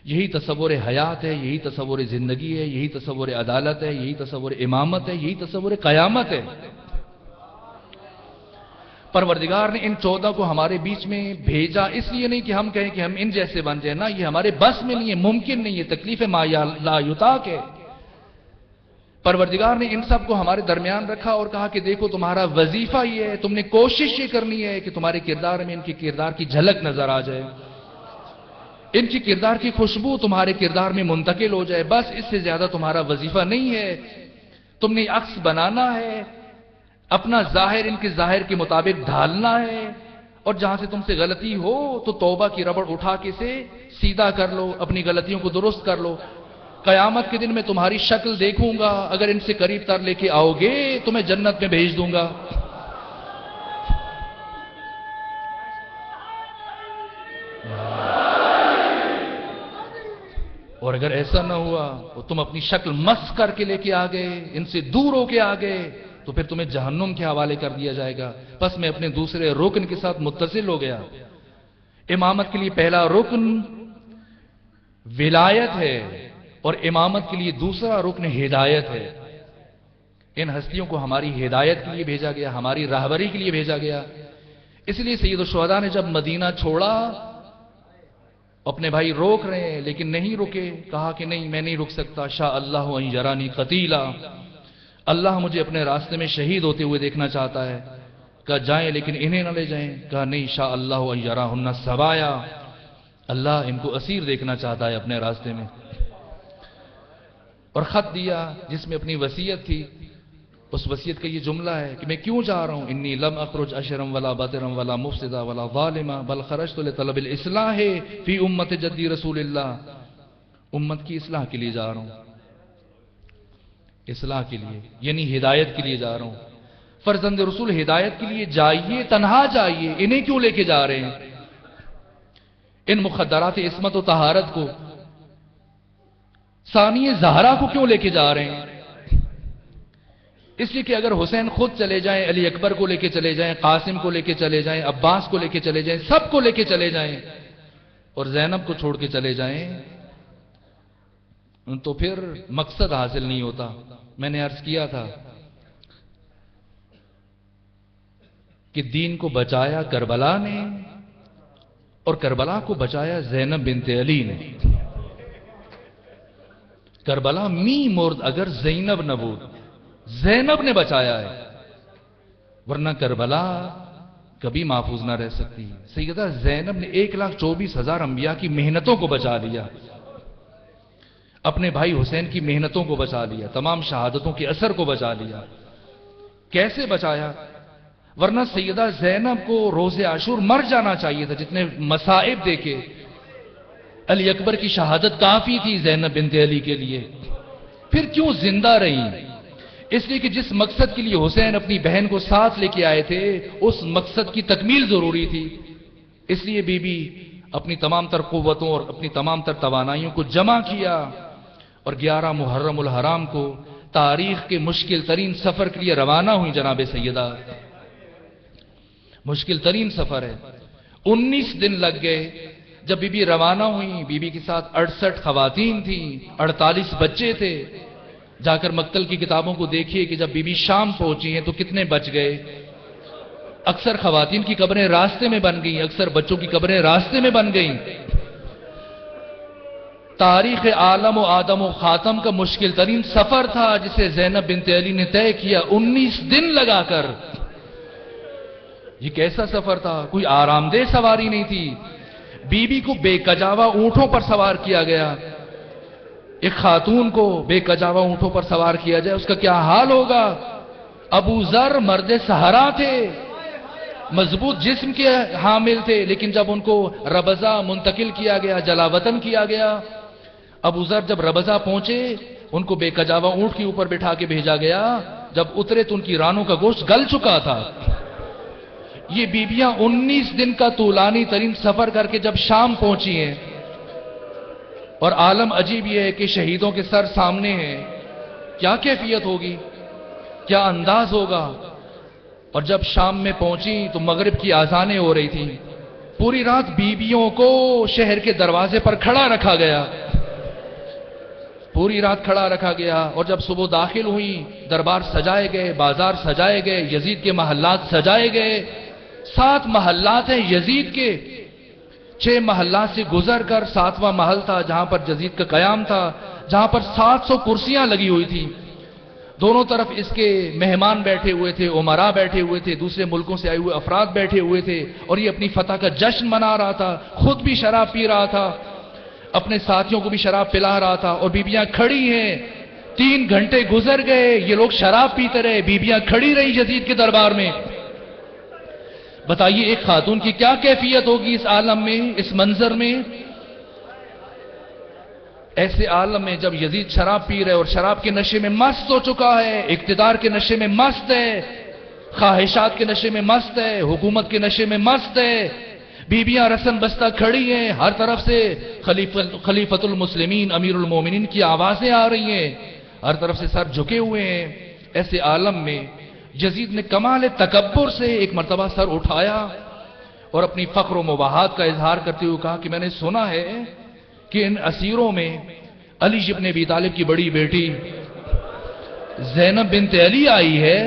یہی تصور حیات ہے، یہی تصور زندگی ہے، یہی تصور عدالت ہے، یہی تصور امامت ہے، یہی تصور قیامت ہے۔ پروردگار نے ان 14 کو ہمارے بیچ میں بھیجا اس لیے نہیں کہ ہم کہیں کہ ہم ان جیسے بن جائیں، نہ، یہ ہمارے بس میں نہیں ہے، ممکن نہیں ہے، تکلیف ما لا یطاق ہے۔ پروردگار نے ان سب کو ہمارے درمیان رکھا اور کہا کہ دیکھو تمہارا وظیفہ یہ ہے، تم نے کوشش یہ کرنی ہے کہ تمہارے کردار میں ان کے کردار کی جھلک نظر آ جائے، ان کی کردار کی خوشبو تمہارے کردار میں منتقل ہو جائے، بس اس سے زیادہ تمہارا وظیفہ نہیں ہے۔ تم نے عکس بنانا ہے، اپنا ظاہر ان کے ظاہر کے مطابق ڈھالنا ہے، اور جہاں سے تم سے غلطی ہو تو توبہ کی ربڑ اٹھا کے اسے سیدھا کر لو، اپنی غلطیوں کو درست کر لو۔ قیامت کے دن میں تمہاری شکل دیکھوں گا، اگر ان سے قریب تر لے کے آؤ گے تو میں جنت میں بھیج دوں گا۔ اور اگر ایسا نہ ہوا تو تم اپنی شکل مس کر کے لے کے آ گئے، ان سے دور ہو کے آ گئے، تو پھر تمہیں جہنم کے حوالے کر دیا جائے گا۔ پس میں اپنے دوسرے رکن کے ساتھ متصل ہو گیا۔ امامت کے لیے پہلا رکن ولایت ہے، اور امامت کے لیے دوسرا رکن ہدایت ہے۔ ان ہستیوں کو ہماری ہدایت کے لیے بھیجا گیا، ہماری راہبری کے لیے بھیجا گیا۔ اس لیے سید الشہداء نے جب مدینہ چھوڑا، اپنے بھائی روک رہے ہیں لیکن نہیں رکے، کہا کہ نہیں، میں نہیں رک سکتا، شاء اللہ ان یرانی قتیلا، اللہ مجھے اپنے راستے میں شہید ہوتے ہوئے دیکھنا چاہتا ہے۔ کہا جائیں لیکن انہیں نہ لے جائیں، کہا نہیں، شاء اللہ ان یراہن سبایا، اللہ ان کو اسیر دیکھنا چاہتا ہے اپنے راستے میں۔ اور خط دیا جس میں اپنی وصیت تھی، اس وصیت کا یہ جملہ ہے کہ میں کیوں جا رہا ہوں، انی لم اخرج اشرم ولا بطرم ولا مفسدا ولا ظالما بل خرجت لطلب الاصلاح فی امت جدی رسول اللہ، امت کی اصلاح کے لیے جا رہا ہوں، اصلاح کے لیے، یعنی ہدایت کے لیے جا رہا ہوں۔ فرزند رسول ہدایت کے لیے جائیے، تنہا جائیے، انہیں کیوں لے کے جا رہے ہیں؟ ان مخدرات عصمت و طہارت کو، ثانی زہرا کو کیوں لے کے جا رہے ہیں؟ اس لیے کہ اگر حسین خود چلے جائیں، علی اکبر کو لے کے چلے جائیں، قاسم کو لے کے چلے جائیں، عباس کو لے کے چلے جائیں، سب کو لے کے چلے جائیں اور زینب کو چھوڑ کے چلے جائیں تو پھر مقصد حاصل نہیں ہوتا۔ میں نے عرض کیا تھا کہ دین کو بچایا کربلا نے اور کربلا کو بچایا زینب بنت علی نے۔ کربلا می مرد اگر زینب نہ بود، زینب نے بچایا ہے، ورنہ کربلا کبھی محفوظ نہ رہ سکتی۔ سیدہ زینب نے 1,24,000 انبیاء کی محنتوں کو بچا لیا، اپنے بھائی حسین کی محنتوں کو بچا لیا، تمام شہادتوں کے اثر کو بچا لیا۔ کیسے بچایا؟ ورنہ سیدہ زینب کو روز عاشور مر جانا چاہیے تھا، جتنے مصائب دیکھے۔ علی اکبر کی شہادت کافی تھی زینب بنت علی کے لیے، پھر کیوں زندہ رہی؟ اس لیے کہ جس مقصد کے لیے حسین اپنی بہن کو ساتھ لے کے آئے تھے، اس مقصد کی تکمیل ضروری تھی۔ اس لیے بی بی اپنی تمام تر قوتوں اور اپنی تمام تر توانائیوں کو جمع کیا اور 11 محرم الحرام کو تاریخ کے مشکل ترین سفر کے لیے روانہ ہوئی جناب سیدہ۔ مشکل ترین سفر ہے، 19 دن لگ گئے۔ جب بی بی روانہ ہوئی، بی بی کے ساتھ 68 خواتین تھیں، 48 بچے تھے۔ جا کر مقتل کی کتابوں کو دیکھیے کہ جب بی بی شام پہنچی ہیں تو کتنے بچ گئے۔ اکثر خواتین کی قبریں راستے میں بن گئیں، اکثر بچوں کی قبریں راستے میں بن گئیں۔ تاریخ عالم و آدم و خاتم کا مشکل ترین سفر تھا جسے زینب بنت علی نے طے کیا 19 دن لگا کر۔ یہ کیسا سفر تھا؟ کوئی آرام دہ سواری نہیں تھی۔ بی بی کو بے کجاوا اونٹوں پر سوار کیا گیا۔ ایک خاتون کو بے کجاوا اونٹوں پر سوار کیا جائے اس کا کیا حال ہوگا؟ ابو ذر مرد صحرا تھے، مضبوط جسم کے حامل تھے، لیکن جب ان کو ربضہ منتقل کیا گیا، جلا وطن کیا گیا، ابو ذر جب ربضہ پہنچے ان کو بے کجاوا اونٹ کے اوپر بٹھا کے بھیجا گیا۔ جب اترے تو ان کی رانوں کا گوشت گل چکا تھا۔ یہ بیبیاں 19 دن کا طولانی ترین سفر کر کے جب شام پہنچی ہیں، اور عالم عجیب یہ ہے کہ شہیدوں کے سر سامنے ہیں، کیا کیفیت ہوگی، کیا انداز ہوگا؟ اور جب شام میں پہنچی تو مغرب کی آذانیں ہو رہی تھیں۔ پوری رات بیبیوں کو شہر کے دروازے پر کھڑا رکھا گیا، پوری رات کھڑا رکھا گیا۔ اور جب صبح داخل ہوئی، دربار سجائے گئے، بازار سجائے گئے، یزید کے محلات سجائے گئے۔ 7 محلات ہیں یزید کے، 6 محلات سے گزر کر 7واں محل تھا جہاں پر یزید کا قیام تھا، جہاں پر 700 کرسیاں لگی ہوئی تھی۔ دونوں طرف اس کے مہمان بیٹھے ہوئے تھے، امراء بیٹھے ہوئے تھے، دوسرے ملکوں سے آئے ہوئے افراد بیٹھے ہوئے تھے، اور یہ اپنی فتح کا جشن منا رہا تھا، خود بھی شراب پی رہا تھا، اپنے ساتھیوں کو بھی شراب پلا رہا تھا، اور بیبیاں کھڑی ہیں۔ 3 گھنٹے گزر گئے، یہ لوگ شراب پیتے رہے، بیبیاں کھڑی رہی یزید کے دربار میں۔ بتائیے ایک خاتون کی کیا کیفیت ہوگی اس عالم میں، اس منظر میں؟ ایسے عالم میں جب یزید شراب پی رہے اور شراب کے نشے میں مست ہو چکا ہے، اقتدار کے نشے میں مست ہے، خواہشات کے نشے میں مست ہے، حکومت کے نشے میں مست ہے، بیبیاں رسن بستہ کھڑی ہیں، ہر طرف سے خلیفۃ المسلمین امیر المومنین کی آوازیں آ رہی ہیں، ہر طرف سے سر جھکے ہوئے ہیں۔ ایسے عالم میں یزید نے کمال تکبر سے ایک مرتبہ سر اٹھایا اور اپنی فخر و مباحات کا اظہار کرتے ہوئے کہا کہ میں نے سنا ہے کہ ان اسیروں میں علی ابن ابی طالب کی بڑی بیٹی زینب بنت علی آئی ہے۔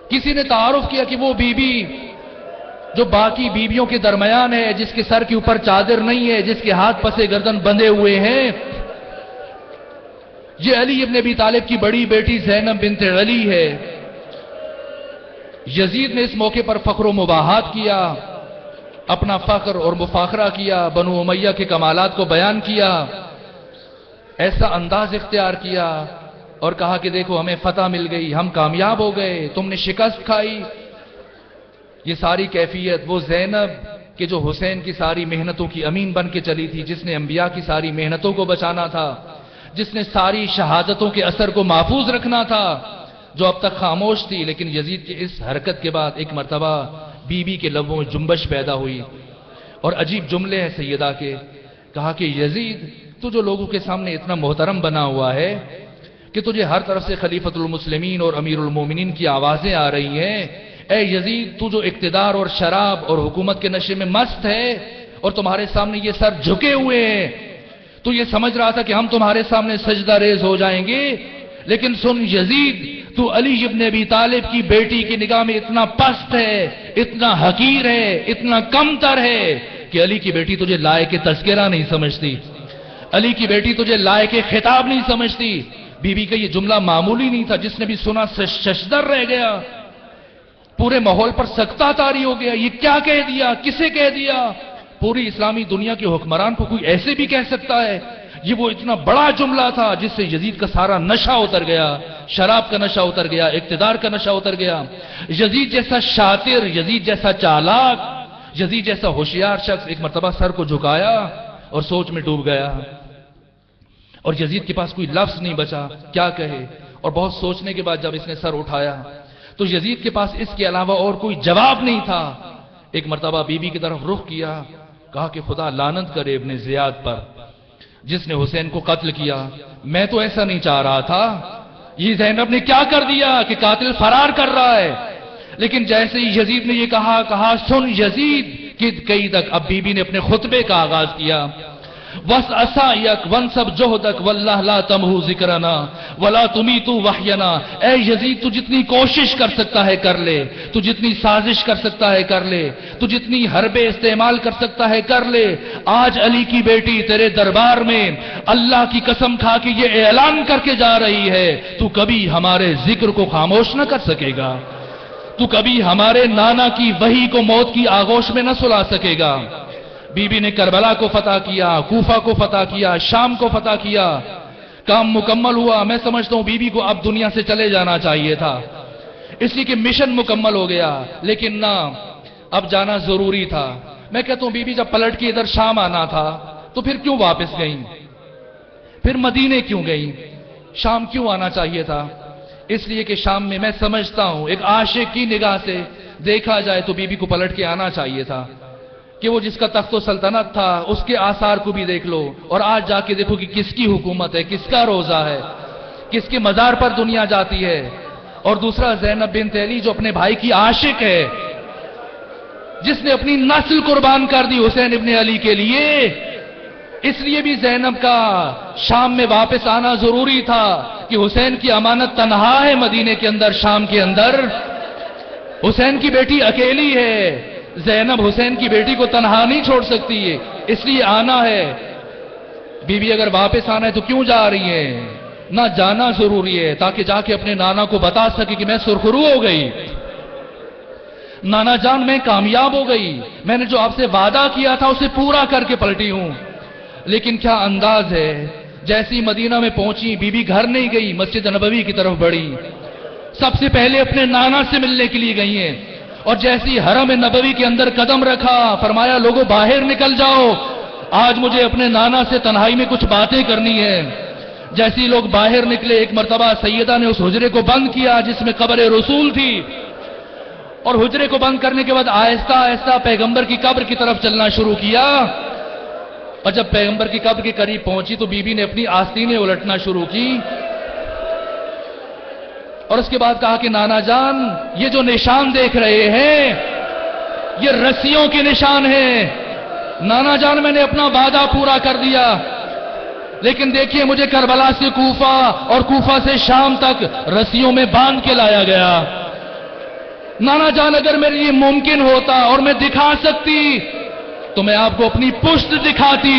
کسی نے تعارف کیا کہ وہ بی بی جو باقی بیویوں کے درمیان ہے، جس کے سر کے اوپر چادر نہیں ہے، جس کے ہاتھ پسے گردن بندھے ہوئے ہیں، یہ علی ابن ابی طالب کی بڑی بیٹی زینب بنت علی ہے۔ یزید نے اس موقع پر فخر و مباحات کیا، اپنا فخر اور مفاخرہ کیا، بنو امیہ کے کمالات کو بیان کیا، ایسا انداز اختیار کیا اور کہا کہ دیکھو ہمیں فتح مل گئی، ہم کامیاب ہو گئے، تم نے شکست کھائی۔ یہ ساری کیفیت وہ زینب کہ جو حسین کی ساری محنتوں کی امین بن کے چلی تھی، جس نے انبیاء کی ساری محنتوں کو بچانا تھا، جس نے ساری شہادتوں کے اثر کو محفوظ رکھنا تھا، جو اب تک خاموش تھی، لیکن یزید کی اس حرکت کے بعد ایک مرتبہ بی بی کے لبوں میں جنبش پیدا ہوئی اور عجیب جملے ہیں سیدہ کے. کہا کہ یزید تو جو لوگوں کے سامنے اتنا محترم بنا ہوا ہے کہ تجھے ہر طرف سے خلیفۃ المسلمین اور امیر المومنین کی آوازیں آ رہی ہیں، اے یزید تو جو اقتدار اور شراب اور حکومت کے نشے میں مست ہے اور تمہارے سامنے یہ سر جھکے ہوئے ہیں، تو یہ سمجھ رہا تھا کہ ہم تمہارے سامنے سجدہ ریز ہو جائیں گے. لیکن سن یزید، تو علی ابن ابی طالب کی بیٹی کی نگاہ میں اتنا پست ہے، اتنا حقیر ہے، اتنا کمتر ہے کہ علی کی بیٹی تجھے لائق تذکرہ نہیں سمجھتی، علی کی بیٹی تجھے لائق خطاب نہیں سمجھتی. بی بی کا یہ جملہ معمولی نہیں تھا، جس نے بھی سنا ششدر رہ گیا، پورے ماحول پر سکتہ طاری ہو گیا. یہ کیا کہہ دیا، کسے کہہ دیا؟ پوری اسلامی دنیا کے حکمران کو کوئی ایسے بھی کہہ سکتا ہے؟ یہ وہ اتنا بڑا جملہ تھا جس سے یزید کا سارا نشہ اتر گیا، شراب کا نشہ اتر گیا، اقتدار کا نشہ اتر گیا. یزید جیسا شاطر، یزید جیسا چالاک، یزید جیسا ہوشیار شخص ایک مرتبہ سر کو جھکایا اور سوچ میں ڈوب گیا، اور یزید کے پاس کوئی لفظ نہیں بچا کیا کہے. اور بہت سوچنے کے بعد جب اس نے سر اٹھایا تو یزید کے پاس اس کے علاوہ اور کوئی جواب نہیں تھا. ایک مرتبہ بی بی کی طرف رخ کیا، کہا کہ خدا لعنت کرے ابن زیاد پر جس نے حسین کو قتل کیا. میں تو ایسا نہیں چاہ رہا تھا، یہ زینب نے کیا کر دیا کہ قاتل فرار کر رہا ہے. لیکن جیسے ہی یزید نے یہ کہا سن یزید کہ کئی تک، اب بی بی نے اپنے خطبے کا آغاز کیا. وَسْ أَسَائِيَكْ وَانْسَبْ جُهْدَكْ وَاللَّهِ لَا تَمْهُ ذِكْرَنَا وَلَا تُمِيتُ وَحْيَنَا. اے یزید تو جتنی کوشش کر سکتا ہے کر لے، تو جتنی سازش کر سکتا ہے کر لے، تو جتنی حربے استعمال کر سکتا ہے کر لے. آج علی کی بیٹی تیرے دربار میں اللہ کی قسم کھا کے یہ اعلان کر کے جا رہی ہے، تو کبھی ہمارے ذکر کو خاموش نہ کر سکے گا، تو کبھی ہمارے نانا کی وحی کو موت کی آغوش میں نہ سلا سکے گا. بی بی نے کربلا کو فتح کیا، کوفہ کو فتح کیا، شام کو فتح کیا. کام مکمل ہوا. میں سمجھتا ہوں بی بی کو اب دنیا سے چلے جانا چاہیے تھا، اس لیے کہ مشن مکمل ہو گیا. لیکن نہ، اب جانا ضروری تھا. میں کہتا ہوں بی بی جب پلٹ کے ادھر شام آنا تھا تو پھر کیوں واپس گئیں؟ پھر مدینے کیوں گئیں؟ شام کیوں آنا چاہیے تھا؟ اس لیے کہ شام میں میں سمجھتا ہوں ایک عاشق کی نگاہ سے دیکھا جائے تو بی بی کو پلٹ کے آنا چاہیے تھا کہ وہ جس کا تخت و سلطنت تھا اس کے آثار کو بھی دیکھ لو، اور آج جا کے دیکھو کہ کس کی حکومت ہے، کس کا روزہ ہے، کس کے مزار پر دنیا جاتی ہے. اور دوسرا زینب بنت علی جو اپنے بھائی کی عاشق ہے، جس نے اپنی نسل قربان کر دی حسین ابن علی کے لیے. اس لیے بھی زینب کا شام میں واپس آنا ضروری تھا کہ حسین کی امانت تنہا ہے مدینے کے اندر، شام کے اندر. حسین کی بیٹی اکیلی ہے، زینب حسین کی بیٹی کو تنہا نہیں چھوڑ سکتی ہے، اس لیے آنا ہے. بی بی اگر واپس آنا ہے تو کیوں جا رہی ہے؟ نہ جانا ضروری ہے تاکہ جا کے اپنے نانا کو بتا سکے کہ میں سرخرو ہو گئی، نانا جان میں کامیاب ہو گئی، میں نے جو آپ سے وعدہ کیا تھا اسے پورا کر کے پلٹی ہوں. لیکن کیا انداز ہے، جیسی مدینہ میں پہنچی بی بی گھر نہیں گئی، مسجد نبوی کی طرف بڑھی. سب سے پہلے اپنے نانا سے ملنے کے لیے گئی ہیں، اور جیسی حرم نبوی کے اندر قدم رکھا فرمایا لوگوں باہر نکل جاؤ، آج مجھے اپنے نانا سے تنہائی میں کچھ باتیں کرنی ہے. جیسی لوگ باہر نکلے ایک مرتبہ سیدہ نے اس حجرے کو بند کیا جس میں قبر رسول تھی، اور حجرے کو بند کرنے کے بعد آہستہ آہستہ پیغمبر کی قبر کی طرف چلنا شروع کیا. اور جب پیغمبر کی قبر کے قریب پہنچی تو بی بی نے اپنی آستینیں الٹنا شروع کی، اور اس کے بعد کہا کہ نانا جان یہ جو نشان دیکھ رہے ہیں یہ رسیوں کے نشان ہیں. نانا جان میں نے اپنا وعدہ پورا کر دیا، لیکن دیکھیے مجھے کربلا سے کوفہ اور کوفہ سے شام تک رسیوں میں باندھ کے لایا گیا. نانا جان اگر میرے لیے ممکن ہوتا اور میں دکھا سکتی تو میں آپ کو اپنی پشت دکھاتی،